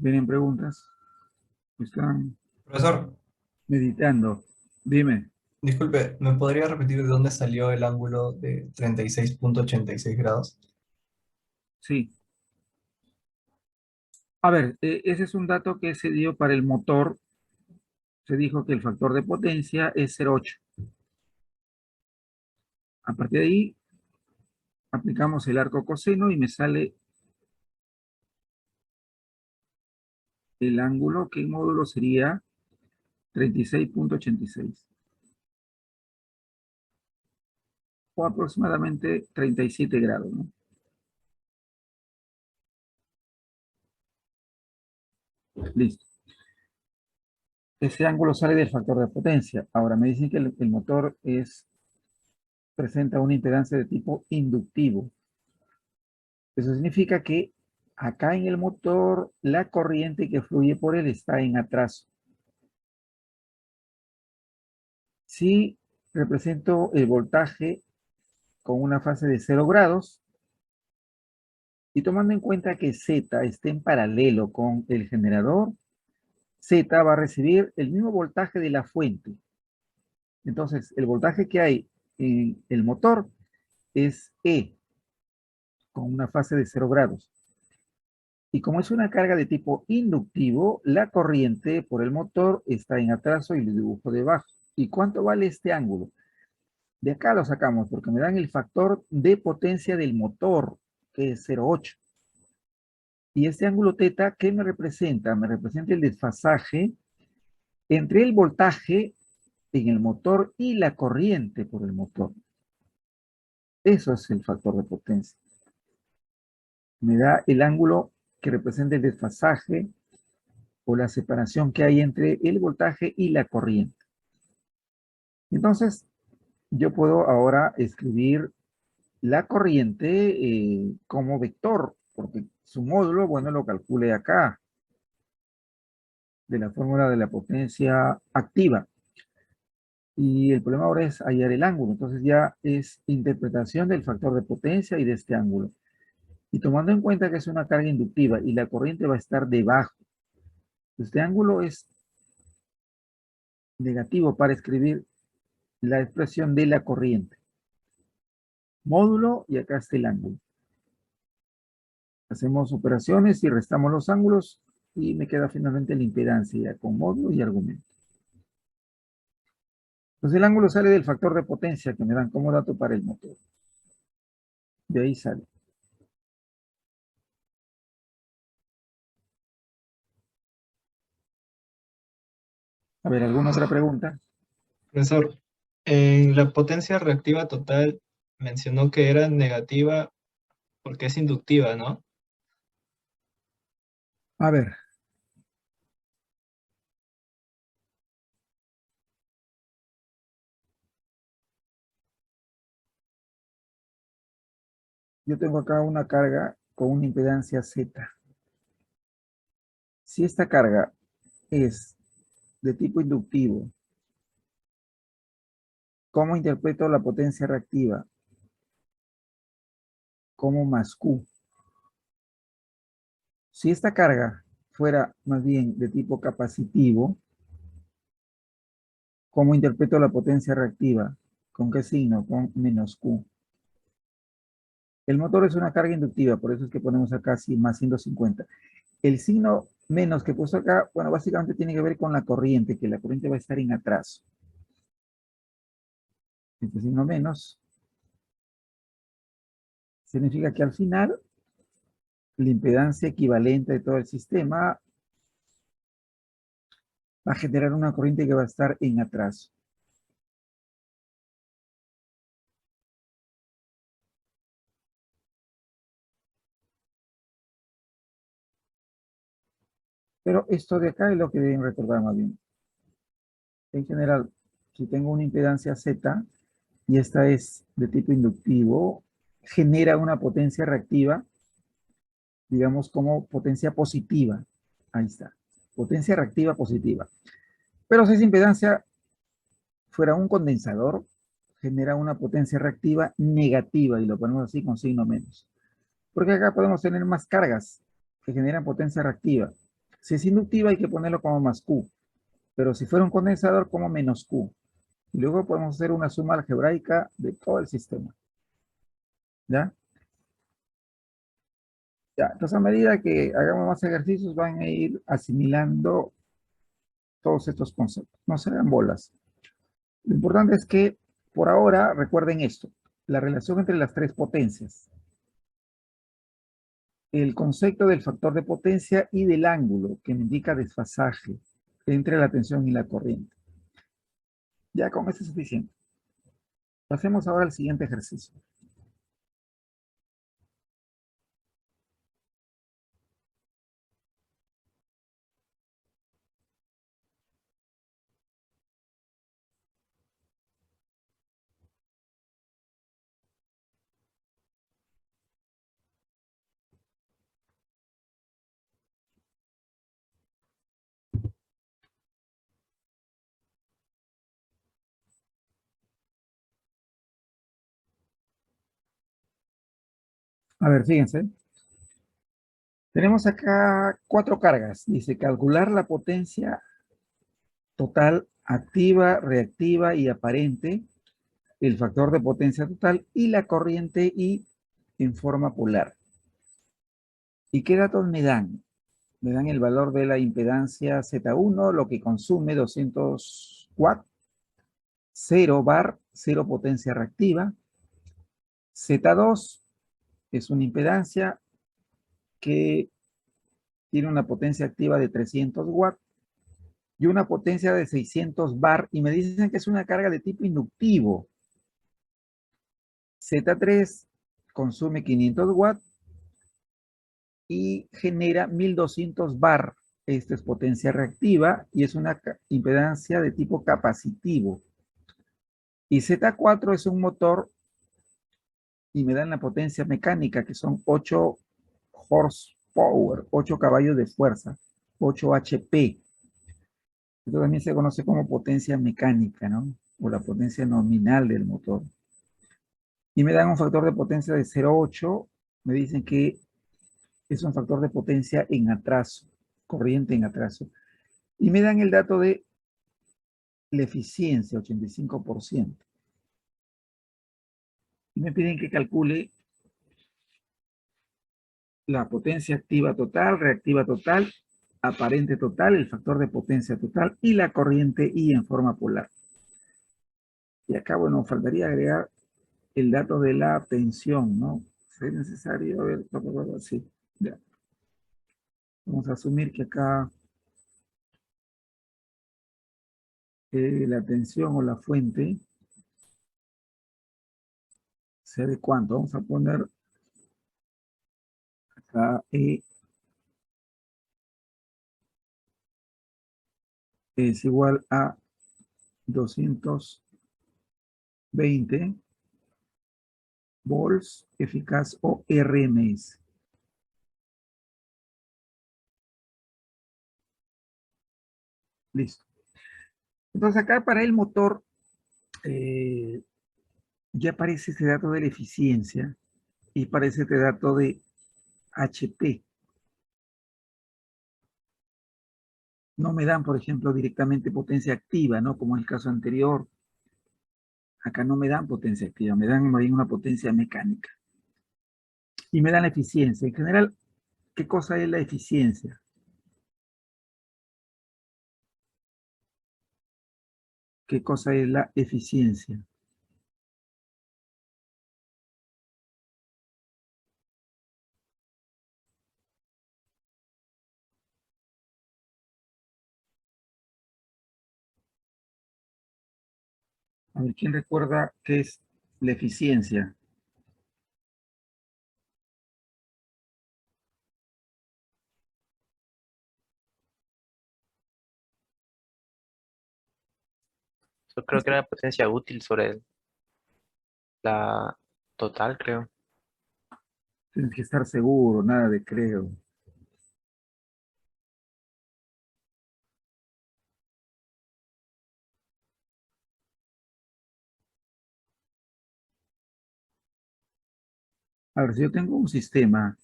¿Tienen preguntas? ¿Están Profesor, meditando? Dime. disculpe, ¿me podría repetir de dónde salió el ángulo de 36,86 grados? Sí. A ver, ese es un dato que se dio para el motor. Se dijo que el factor de potencia es 0,8. A partir de ahí, aplicamos el arco coseno y me sale el ángulo que en módulo sería 36,86. O aproximadamente 37 grados, ¿no? Listo. Ese ángulo sale del factor de potencia. Ahora me dicen que el motor presenta una impedancia de tipo inductivo. Eso significa que acá en el motor la corriente que fluye por él está en atraso. Si represento el voltaje con una fase de 0 grados y tomando en cuenta que Z esté en paralelo con el generador, Z va a recibir el mismo voltaje de la fuente. Entonces, el voltaje que hay en el motor es E, con una fase de 0 grados. Y como es una carga de tipo inductivo, la corriente por el motor está en atraso y lo dibujo debajo. ¿Y cuánto vale este ángulo? De acá lo sacamos porque me dan el factor de potencia del motor, que es 0,8. Y este ángulo teta, ¿qué me representa? Me representa el desfasaje entre el voltaje en el motor y la corriente por el motor. Eso es el factor de potencia. Me da el ángulo que representa el desfasaje o la separación que hay entre el voltaje y la corriente. Entonces, yo puedo ahora escribir la corriente como vector, porque su módulo, bueno, lo calcule acá, de la fórmula de la potencia activa. Y el problema ahora es hallar el ángulo. Entonces ya es interpretación del factor de potencia y de este ángulo. Y tomando en cuenta que es una carga inductiva y la corriente va a estar debajo, este ángulo es negativo para escribir la expresión de la corriente. Módulo y acá está el ángulo. Hacemos operaciones y restamos los ángulos y me queda finalmente la impedancia con módulo y argumento. Entonces el ángulo sale del factor de potencia que me dan como dato para el motor. De ahí sale. A ver, ¿alguna otra pregunta? Profesor, en la potencia reactiva total mencionó que era negativa porque es inductiva, ¿no? A ver, yo tengo acá una carga con una impedancia Z. Si esta carga es de tipo inductivo. ¿Cómo interpreto la potencia reactiva? Como más Q. Si esta carga fuera más bien de tipo capacitivo, ¿cómo interpreto la potencia reactiva? ¿Con qué signo? Con menos Q. El motor es una carga inductiva, por eso es que ponemos acá así, más 150. El signo menos que puso acá, bueno, básicamente tiene que ver con la corriente, que la corriente va a estar en atraso. Este signo menos significa que al final la impedancia equivalente de todo el sistema va a generar una corriente que va a estar en atraso. Pero esto de acá es lo que deben recordar más bien. En general, si tengo una impedancia Z y esta es de tipo inductivo, genera una potencia reactiva, digamos como potencia positiva. Ahí está. Potencia reactiva positiva. Pero si esa impedancia fuera un condensador, genera una potencia reactiva negativa y lo ponemos así con signo menos. Porque acá podemos tener más cargas que generan potencia reactiva. Si es inductiva hay que ponerlo como más Q, pero si fuera un condensador como menos Q. Y luego podemos hacer una suma algebraica de todo el sistema. ¿Ya? Ya, entonces a medida que hagamos más ejercicios van a ir asimilando todos estos conceptos. No se hagan bolas. Lo importante es que por ahora recuerden esto, la relación entre las tres potencias, el concepto del factor de potencia y del ángulo que me indica desfasaje entre la tensión y la corriente. Ya con esto es suficiente. Pasemos ahora al siguiente ejercicio. A ver, fíjense. Tenemos acá 4 cargas. Dice calcular la potencia total activa, reactiva y aparente, el factor de potencia total y la corriente I en forma polar. ¿Y qué datos me dan? Me dan el valor de la impedancia Z1, lo que consume 200 watts, 0 bar, 0 potencia reactiva. Z2 es una impedancia que tiene una potencia activa de 300 watts y una potencia de 600 bar, y me dicen que es una carga de tipo inductivo. Z3 consume 500 watts y genera 1200 bar. Esta es potencia reactiva y es una impedancia de tipo capacitivo. Y Z4 es un motor y me dan la potencia mecánica, que son 8 horsepower, 8 caballos de fuerza, 8 HP. Esto también se conoce como potencia mecánica, ¿no? O la potencia nominal del motor. Y me dan un factor de potencia de 0,8. Me dicen que es un factor de potencia en atraso, corriente en atraso. Y me dan el dato de la eficiencia, 85%. Y me piden que calcule la potencia activa total, reactiva total, aparente total, el factor de potencia total y la corriente I en forma polar. Y acá, bueno, faltaría agregar el dato de la tensión, ¿no? Si es necesario, a ver, sí, ya. Vamos a asumir que acá la tensión o la fuente sea de cuánto. Vamos a poner acá E es igual a 220 volts eficaz o RMS. Listo. Entonces acá para el motor ya aparece este dato de la eficiencia y aparece este dato de HP. No me dan, por ejemplo, directamente potencia activa, ¿no? Como en el caso anterior. Acá no me dan potencia activa, me dan más bien una potencia mecánica. Y me dan la eficiencia. En general, ¿qué cosa es la eficiencia? ¿Qué cosa es la eficiencia? A ver, ¿quién recuerda qué es la eficiencia? Yo creo que era potencia útil sobre la total, creo. Tienes que estar seguro, nada de creo. A ver, si yo tengo un sistema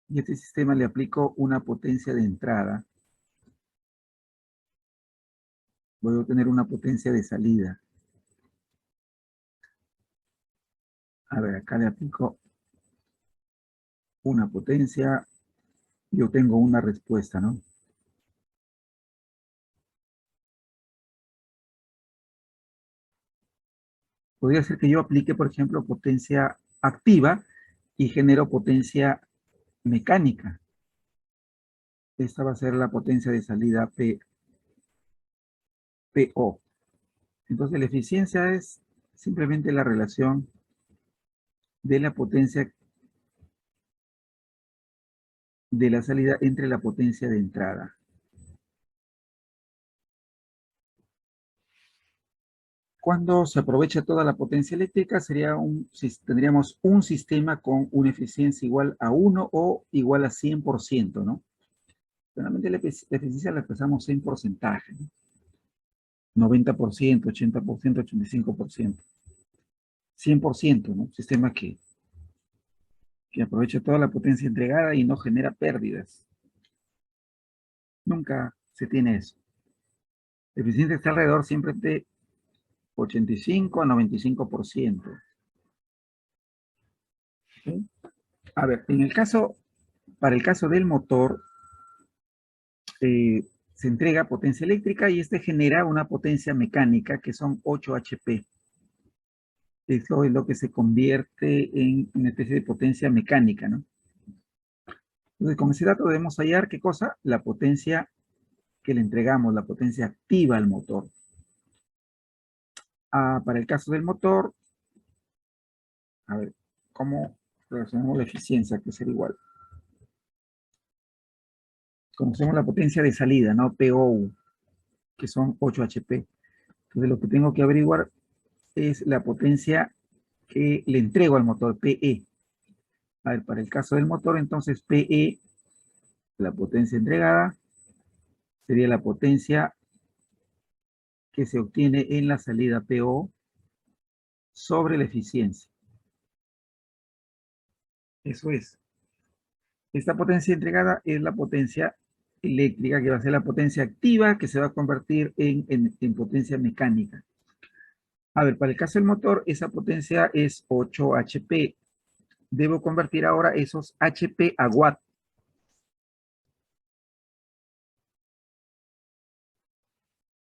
y a este sistema le aplico una potencia de entrada, voy a obtener una potencia de salida. A ver, acá le aplico una potencia, yo tengo una respuesta, ¿no? Podría ser que yo aplique, por ejemplo, potencia activa y genero potencia mecánica. Esta va a ser la potencia de salida PO. Entonces la eficiencia es simplemente la relación de la potencia de la salida entre la potencia de entrada. Cuando se aprovecha toda la potencia eléctrica, tendríamos un sistema con una eficiencia igual a 1 o igual a 100%, ¿no? Generalmente la eficiencia la expresamos en porcentaje, ¿no? 90%, 80%, 85%. 100%, ¿no? Sistema que aprovecha toda la potencia entregada y no genera pérdidas. Nunca se tiene eso. La eficiencia está alrededor siempre de 85 a 95%. ¿Sí? A ver, para el caso del motor, se entrega potencia eléctrica y este genera una potencia mecánica que son 8 HP. Eso es lo que se convierte en una especie de potencia mecánica, ¿no? Entonces, con ese dato debemos hallar qué cosa, la potencia que le entregamos, la potencia activa al motor. Para el caso del motor, a ver, ¿cómo relacionamos la eficiencia? Que será igual. Conocemos la potencia de salida, ¿no? PO, que son 8 HP. Entonces, lo que tengo que averiguar es la potencia que le entrego al motor, PE. A ver, para el caso del motor, entonces PE, la potencia entregada, sería la potencia que se obtiene en la salida PO sobre la eficiencia. Eso es. Esta potencia entregada es la potencia eléctrica, que va a ser la potencia activa, que se va a convertir en potencia mecánica. A ver, para el caso del motor, esa potencia es 8 HP. Debo convertir ahora esos HP a watt.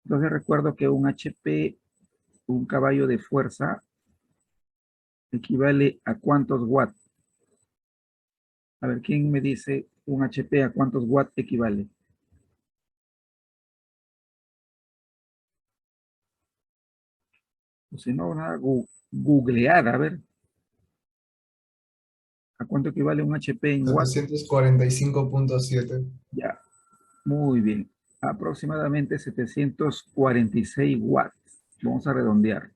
Entonces recuerdo que un HP, un caballo de fuerza, equivale a cuántos watts. A ver, ¿quién me dice un HP a cuántos watts equivale? O si no, una googleada, a ver. ¿A cuánto equivale un HP en watts? 745.7. Ya, muy bien. Aproximadamente 746 watts. Vamos a redondear.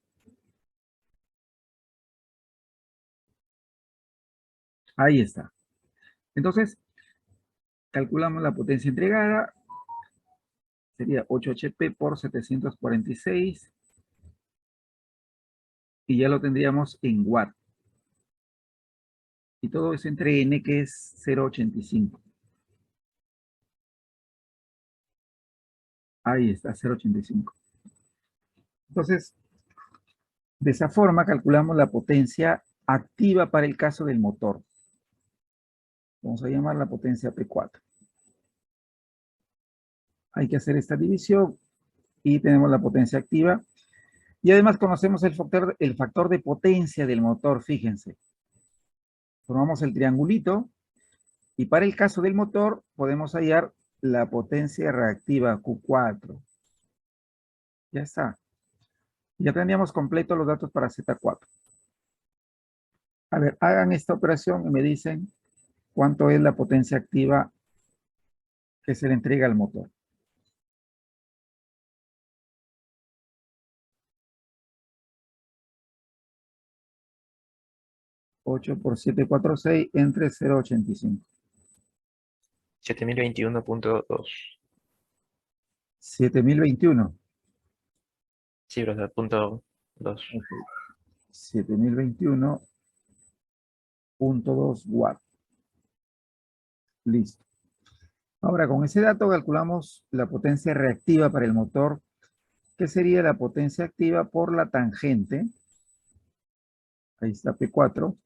Ahí está. Entonces, calculamos la potencia entregada Sería 8 HP por 746. Y ya lo tendríamos en watt. Y todo eso entre N, que es 0,85. Ahí está, 0,85. Entonces, de esa forma calculamos la potencia activa para el caso del motor. Vamos a llamar la potencia P4. Hay que hacer esta división y tenemos la potencia activa. Y además conocemos el factor de potencia del motor, fíjense. Formamos el triangulito y para el caso del motor podemos hallar la potencia reactiva Q4. Ya está. Ya tendríamos completos los datos para Z4. A ver, hagan esta operación y me dicen cuánto es la potencia activa que se le entrega al motor. 8 por 746 entre 0,85. 7021.2. 7021. Sí, brother, punto 2. Ok. 7021.2 watts. Listo. Ahora, con ese dato calculamos la potencia reactiva para el motor, que sería la potencia activa por la tangente. Ahí está P4.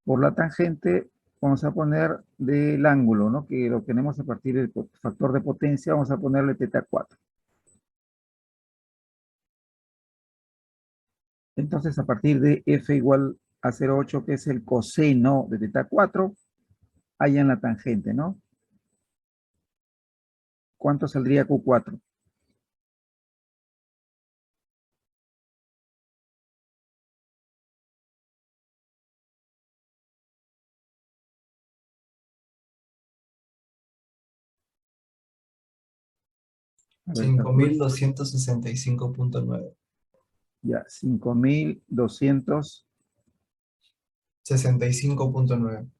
Por la tangente vamos a poner del ángulo, ¿no? Que lo tenemos a partir del factor de potencia, vamos a ponerle θ4. Entonces, a partir de F igual a 0,8, que es el coseno de θ4, hay en la tangente, ¿no? ¿Cuánto saldría Q4? A ver, calculen. 5265.9. Ya, 5200. 65.9.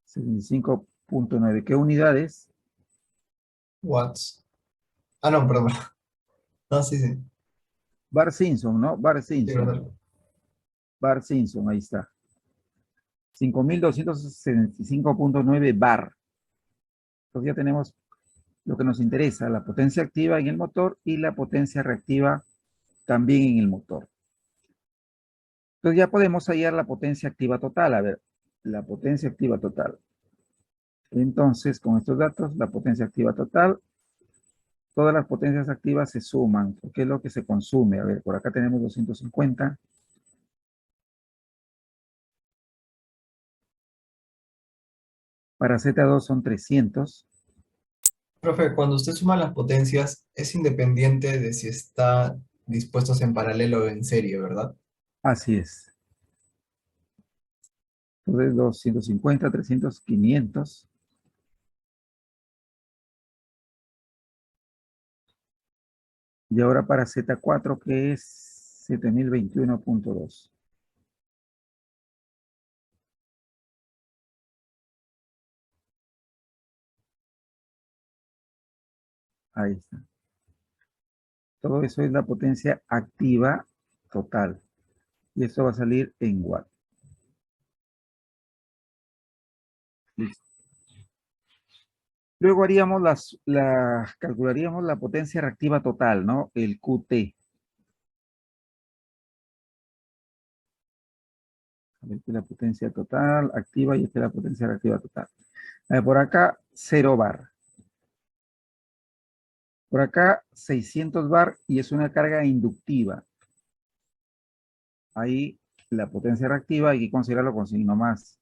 75.9. ¿Qué unidades? Watts. Ah, no, perdón. No, sí, sí. Bar Simpson, ¿no? Bar Sí, Simpson. verdad. Bar Simpson, ahí está. 5265.9 bar. Entonces ya tenemos lo que nos interesa, la potencia activa en el motor y la potencia reactiva también en el motor. Entonces ya podemos hallar la potencia activa total. A ver, la potencia activa total. Entonces, con estos datos, la potencia activa total, todas las potencias activas se suman, porque es lo que se consume. A ver, por acá tenemos 250. Para Z2 son 300. Profe, cuando usted suma las potencias, es independiente de si está dispuestos en paralelo o en serie, ¿verdad? Así es. Entonces, 250, 300, 500. Y ahora para Z4, que es 7021.2. Ahí está. Todo eso es la potencia activa total. Y esto va a salir en watt. Listo. Luego haríamos calcularíamos la potencia reactiva total, ¿no? El QT. A ver, esta es la potencia total activa y esta es la potencia reactiva total. Por acá, 0 bar. Por acá, 600 bar y es una carga inductiva. Ahí la potencia reactiva hay que considerarlo con signo más.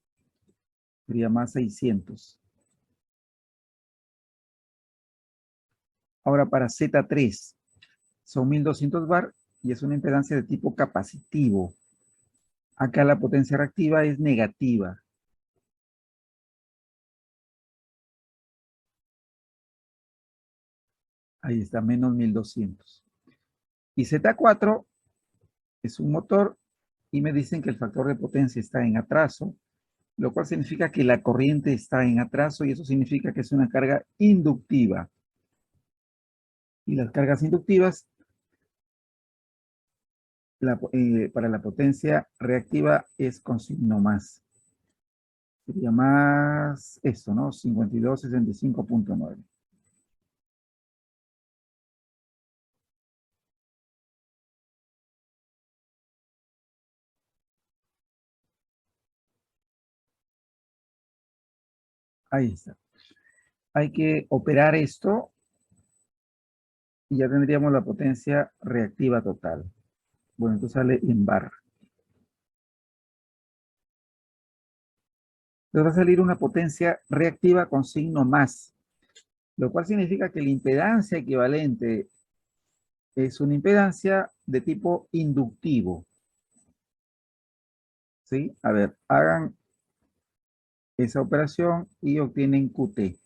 Sería más 600. Ahora para Z3 son 1200 bar y es una impedancia de tipo capacitivo. Acá la potencia reactiva es negativa. Ahí está, menos 1200. Y Z4 es un motor y me dicen que el factor de potencia está en atraso, lo cual significa que la corriente está en atraso y eso significa que es una carga inductiva. Y las cargas inductivas, para la potencia reactiva es con signo más. Sería más esto, ¿no? 5265.9. Ahí está. Hay que operar esto y ya tendríamos la potencia reactiva total. Bueno, entonces sale en bar. Entonces va a salir una potencia reactiva con signo más, lo cual significa que la impedancia equivalente es una impedancia de tipo inductivo. ¿Sí? A ver, hagan esa operación y obtienen QT.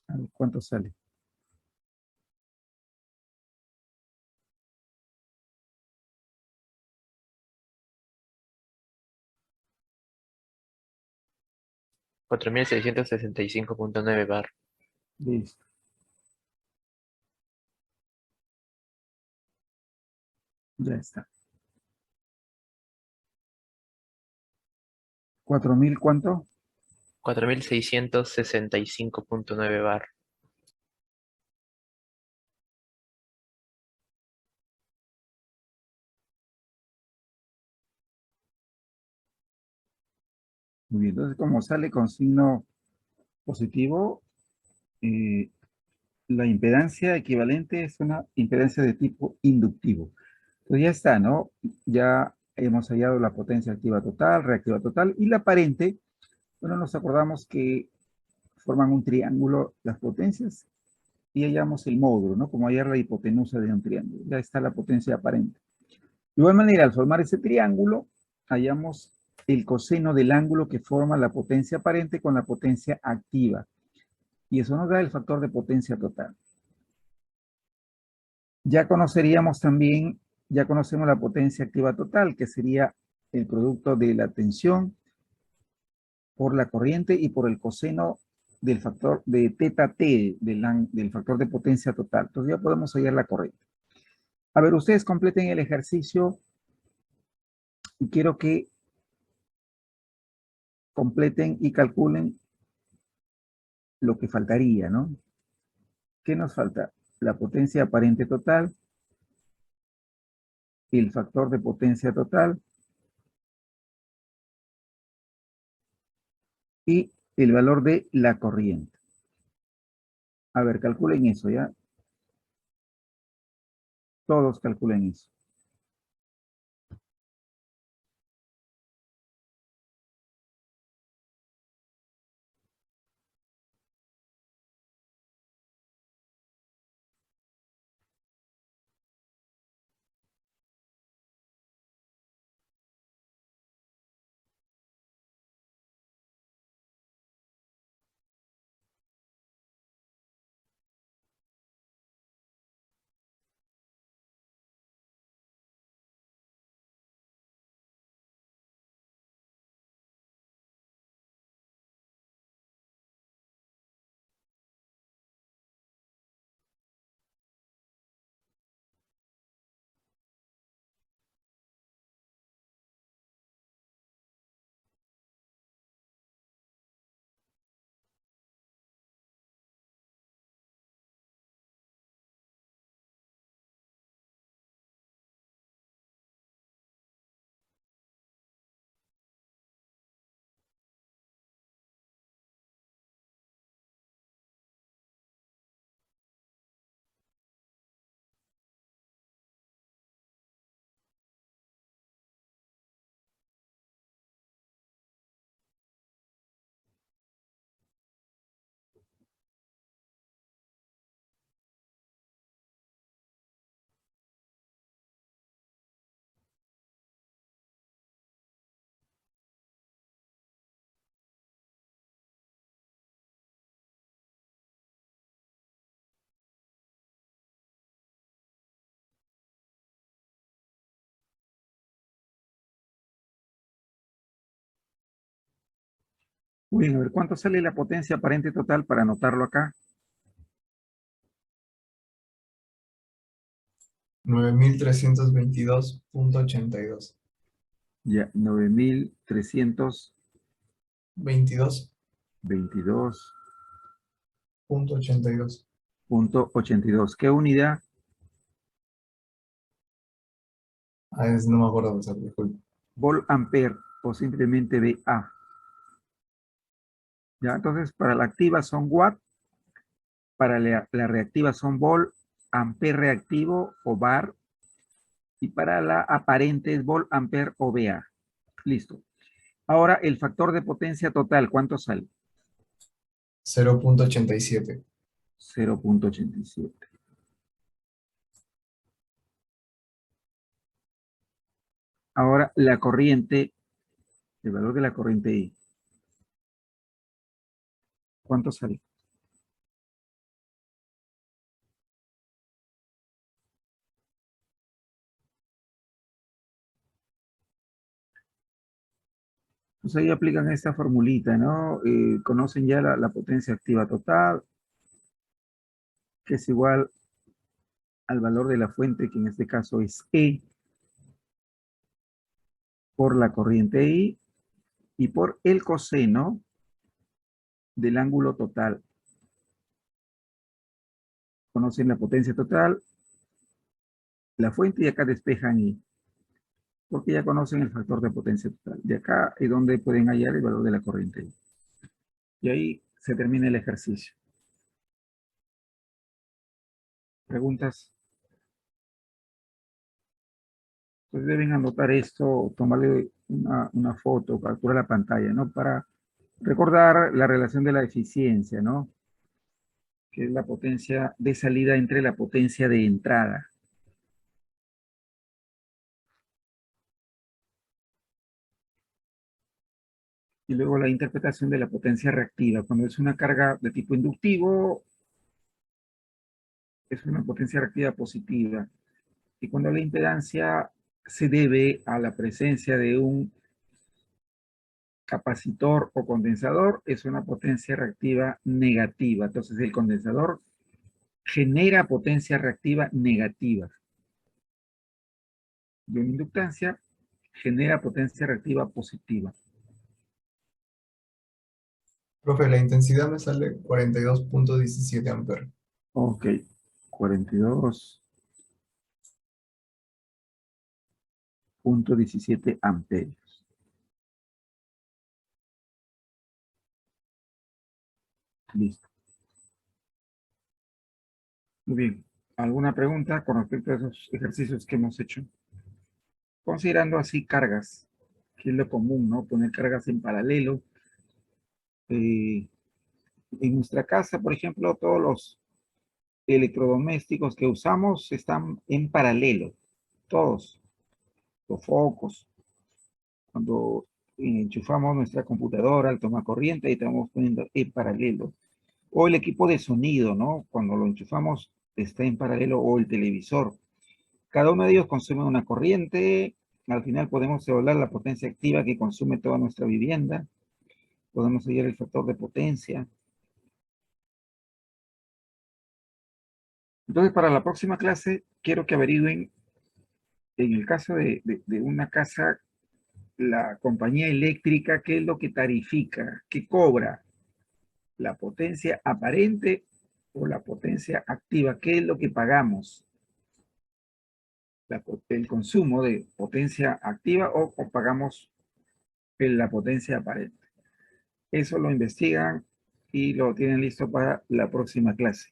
A ver, ¿cuánto sale? 4665.9 bar. Listo. Ya está. 4000, ¿cuánto? 4665.9 bar. Muy bien. Entonces, como sale con signo positivo, eh, la impedancia equivalente es una impedancia de tipo inductivo. Entonces ya está, ¿no? Ya hemos hallado la potencia activa total, reactiva total y la aparente. Bueno, nos acordamos que forman un triángulo las potencias y hallamos el módulo, ¿no? Como hallar la hipotenusa de un triángulo. Ya está la potencia aparente. De igual manera, al formar ese triángulo, hallamos el coseno del ángulo que forma la potencia aparente con la potencia activa. Y eso nos da el factor de potencia total. Ya conoceríamos también, ya conocemos la potencia activa total, que sería el producto de la tensión por la corriente y por el coseno del factor de teta t, del factor de potencia total. Entonces ya podemos hallar la corriente. A ver, ustedes completen el ejercicio y quiero que completen y calculen lo que faltaría, ¿no? ¿Qué nos falta? La potencia aparente total, el factor de potencia total y el valor de la corriente. A ver, calculen eso, ¿ya? Todos calculen eso. Muy bien, a ver, ¿cuánto sale la potencia aparente total para anotarlo acá? 9322.82. Ya, 9322.82. 22.82. ¿Qué unidad? No me acuerdo, o sea, disculpe. Volt ampere o simplemente VA. Ya, entonces para la activa son watt, para la reactiva son volt, ampere reactivo o bar, y para la aparente es volt, ampere o VA. Listo. Ahora el factor de potencia total, ¿cuánto sale? 0.87. 0.87. Ahora la corriente, el valor de la corriente I, ¿cuánto sale? Pues ahí aplican esta formulita, ¿no? Conocen ya la potencia activa total, que es igual al valor de la fuente, que en este caso es E, por la corriente I, y por el coseno del ángulo total. Conocen la potencia total, la fuente, y acá despejan I, porque ya conocen el factor de potencia total. De acá es donde pueden hallar el valor de la corriente I. Y ahí se termina el ejercicio. ¿Preguntas? Pues deben anotar esto, tomarle una foto, capturar la pantalla, ¿no? Para recordar la relación de la eficiencia, ¿no? Que es la potencia de salida entre la potencia de entrada. Y luego la interpretación de la potencia reactiva. Cuando es una carga de tipo inductivo, es una potencia reactiva positiva. Y cuando la impedancia se debe a la presencia de un capacitor o condensador, es una potencia reactiva negativa. Entonces el condensador genera potencia reactiva negativa. Y una inductancia genera potencia reactiva positiva. Profe, la intensidad me sale 42.17 amperes. Ok, 42.17 amperios. Listo. Muy bien. ¿Alguna pregunta con respecto a esos ejercicios que hemos hecho? Considerando así cargas, que es lo común, ¿no? Poner cargas en paralelo. En nuestra casa, por ejemplo, todos los electrodomésticos que usamos están en paralelo. Todos. Los focos. Cuando enchufamos nuestra computadora al tomacorriente y estamos poniendo en paralelo. O el equipo de sonido, ¿no? Cuando lo enchufamos está en paralelo, o el televisor. Cada uno de ellos consume una corriente. Al final podemos evaluar la potencia activa que consume toda nuestra vivienda. Podemos hallar el factor de potencia. Entonces, para la próxima clase, quiero que averigüen, en el caso de una casa, la compañía eléctrica, qué es lo que tarifica, qué cobra, la potencia aparente o la potencia activa, qué es lo que pagamos, el consumo de potencia activa, o pagamos la potencia aparente. Eso lo investigan y lo tienen listo para la próxima clase.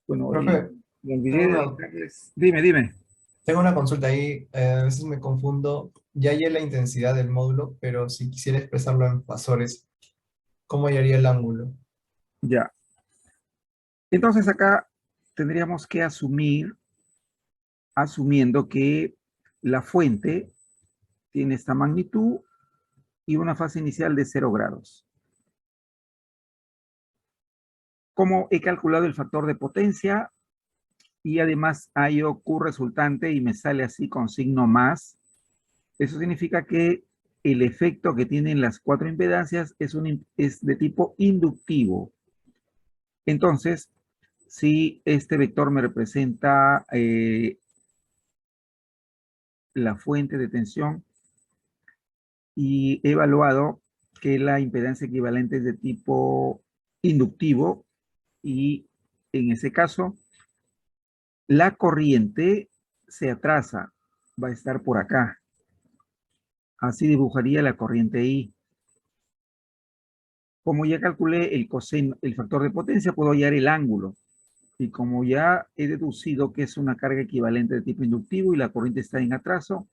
Bueno, y Profe, me olvidé tengo de una, dedicarles. Dime. tengo una consulta ahí. A veces me confundo. Ya hallé la intensidad del módulo, pero si quisiera expresarlo en fasores, ¿cómo hallaría el ángulo? Ya. Entonces acá tendríamos que asumiendo que la fuente tiene esta magnitud y una fase inicial de 0 grados. Como he calculado el factor de potencia y además hay Q resultante y me sale así con signo más, eso significa que el efecto que tienen las cuatro impedancias es de tipo inductivo. Entonces, si este vector me representa la fuente de tensión y he evaluado que la impedancia equivalente es de tipo inductivo y en ese caso la corriente se atrasa, va a estar por acá. Así dibujaría la corriente I. Como ya calculé el coseno, el factor de potencia, puedo hallar el ángulo. Y como ya he deducido que es una carga equivalente de tipo inductivo y la corriente está en atraso,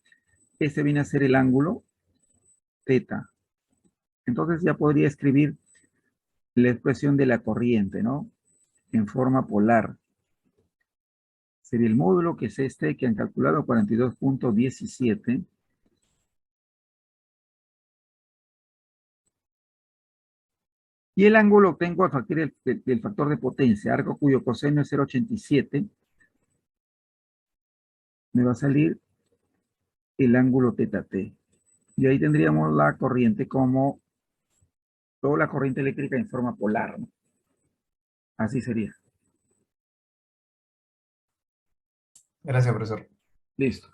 este viene a ser el ángulo θ. Entonces ya podría escribir la expresión de la corriente, ¿no? En forma polar. Sería el módulo que es este que han calculado 42.17. Y el ángulo lo tengo a partir del factor de potencia, algo cuyo coseno es 0,87. Me va a salir el ángulo θt. Y ahí tendríamos la corriente como toda la corriente eléctrica en forma polar, ¿no? Así sería. Gracias, profesor. Listo.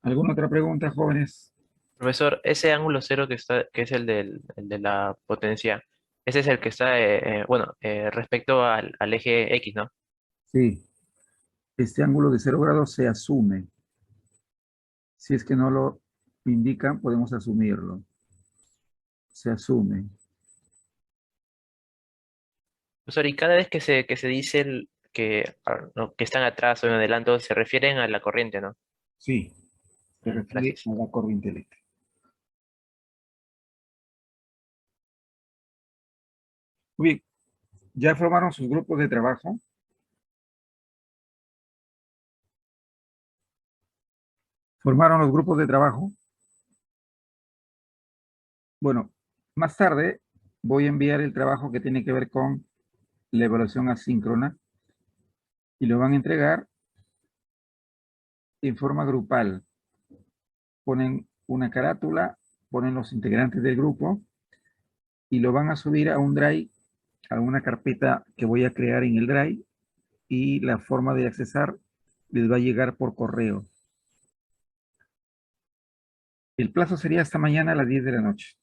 ¿Alguna otra pregunta, jóvenes? Profesor, ese ángulo cero que está, que es el de la potencia, ese es el que está, bueno, respecto al eje X, ¿no? Sí. Este ángulo de 0 grados se asume. Si es que no lo indican, podemos asumirlo. Se asume. Profesor, y cada vez que se dice no, que están atrás o en adelanto, se refieren a la corriente, ¿no? Sí. Se refiere Gracias. a la corriente eléctrica. Muy bien. ¿Ya formaron sus grupos de trabajo? ¿Formaron los grupos de trabajo? Bueno, más tarde voy a enviar el trabajo que tiene que ver con la evaluación asíncrona y lo van a entregar en forma grupal. Ponen una carátula, ponen los integrantes del grupo y lo van a subir a un Drive, a una carpeta que voy a crear en el Drive y la forma de accesar les va a llegar por correo. El plazo sería hasta mañana a las 10 de la noche.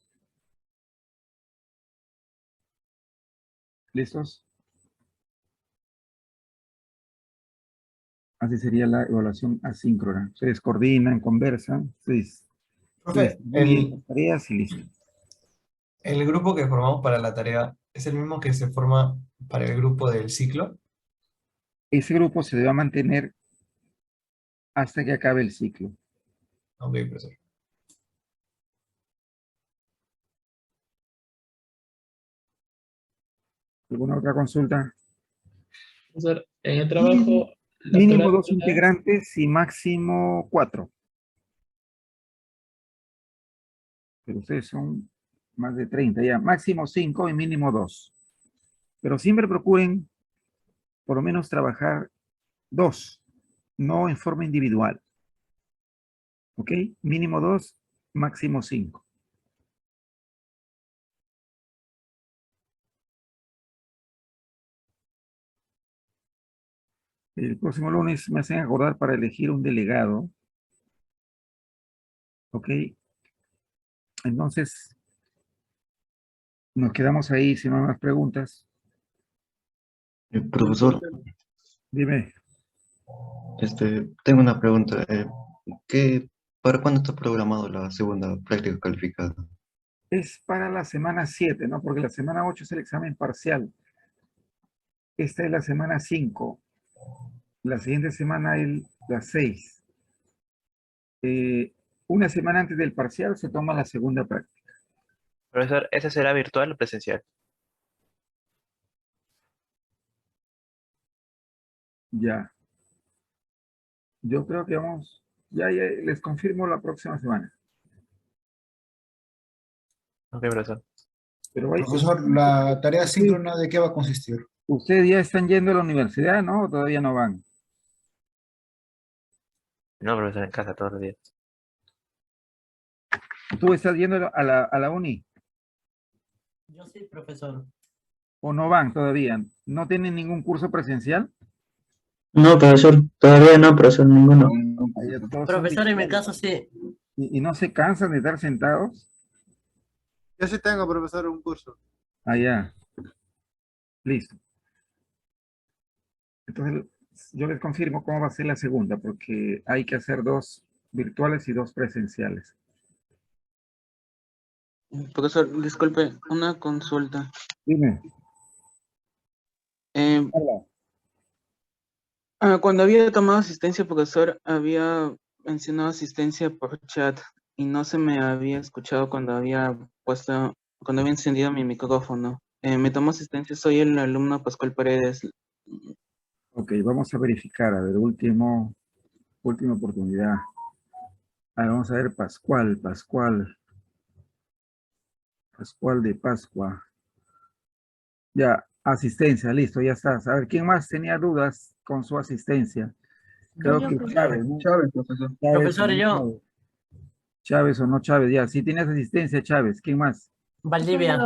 ¿Listos? Así sería la evaluación asíncrona. Ustedes coordinan, conversan, se Profe, distribuyen las tareas y listo. el grupo que formamos para la tarea es el mismo que se forma para el grupo del ciclo. Ese grupo se debe mantener hasta que acabe el ciclo. Ok, profesor. ¿Alguna otra consulta? Profesor, en el Mínimo, trabajo, la mínimo 2 carátula, integrantes y máximo 4. Pero ustedes son más de 30 ya. Máximo 5 y mínimo 2. Pero siempre procuren por lo menos trabajar 2, no en forma individual. ¿Ok? Mínimo 2, máximo 5. El próximo lunes me hacen acordar para elegir un delegado. ¿Ok? Entonces, nos quedamos ahí si no hay más preguntas. Profesor, Dime. tengo una pregunta. ¿Para cuándo está programado la segunda práctica calificada? Es para la semana 7, ¿no? Porque la semana 8 es el examen parcial. Esta es la semana 5. La siguiente semana es la 6. Una semana antes del parcial se toma la segunda práctica. Profesor, ¿ese será virtual o presencial? Ya. Yo creo que vamos. Ya les confirmo la próxima semana. Ok, profesor. Pero Profesor, ¿la tarea síncrona de qué va a consistir? ustedes ya están yendo a la universidad, ¿no? ¿O todavía no van? No, profesor, en casa todos los días. ¿Tú estás yendo a la uni Yo sí, profesor. o no van todavía? ¿No tienen ningún curso presencial? No, profesor, todavía no, profesor, ninguno. Ahí todos son Profesor, en mi virtuales. caso sí. ¿Y no se cansan de estar sentados? Yo sí tengo, profesor, un curso. Allá. Listo. Entonces, yo les confirmo cómo va a ser la segunda, porque hay que hacer 2 virtuales y 2 presenciales. Profesor, disculpe, una consulta. Dime. Eh, Cuando había tomado asistencia, profesor, había mencionado asistencia por chat y no se me había escuchado cuando había encendido mi micrófono. Me tomó asistencia, soy el alumno Pascual Paredes. Ok, vamos a verificar. A ver, última oportunidad. Vamos a ver Pascual de Pascua. Ya, asistencia, listo, ya estás. A ver, ¿quién más tenía dudas con su asistencia? Creo Yo, que profesor. Chávez, ¿no? Chávez, profesor. Chávez, Profesor, ¿o no? yo. Chávez o no Chávez, ya. Sí tienes asistencia, Chávez. ¿Quién más? Valdivia.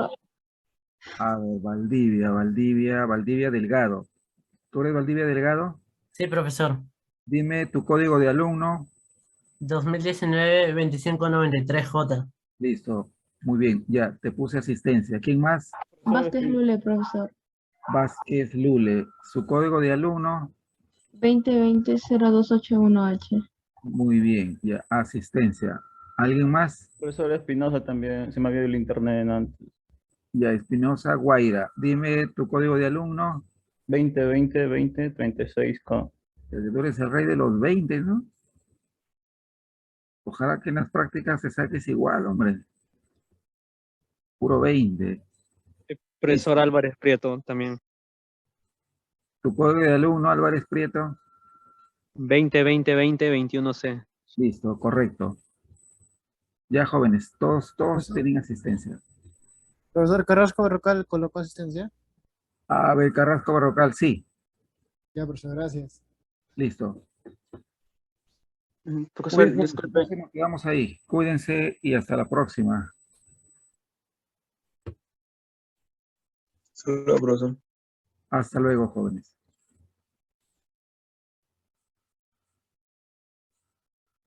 A ver, Valdivia Delgado. ¿Tú eres Valdivia Delgado? Sí, profesor. Dime tu código de alumno. 2019-2593J. Listo. Muy bien, ya, te puse asistencia. ¿Quién más? Vázquez Lule, profesor. Vázquez Lule. Su código de alumno. 2020-0281H. Muy bien, ya, asistencia. ¿Alguien más? Profesor Espinosa también, se me había ido el internet antes. Ya, Espinosa Guaira. Dime tu código de alumno. 2020-2036K. Tú eres el rey de los 20, ¿no? Ojalá que en las prácticas te saques igual, hombre. Puro 20. Profesor Álvarez Prieto también. Tu código de alumno, Álvarez Prieto. 20-20-20-21C. Listo, correcto. Ya, jóvenes, todos tienen asistencia. Profesor Carrasco Berrocal colocó asistencia. A ver, Carrasco Barrocal, sí. Ya, profesor, gracias. Listo. Profesor, Cuídense, disculpe. entonces nos quedamos ahí. Cuídense y hasta la próxima. Solo, profesor. Hasta luego, jóvenes.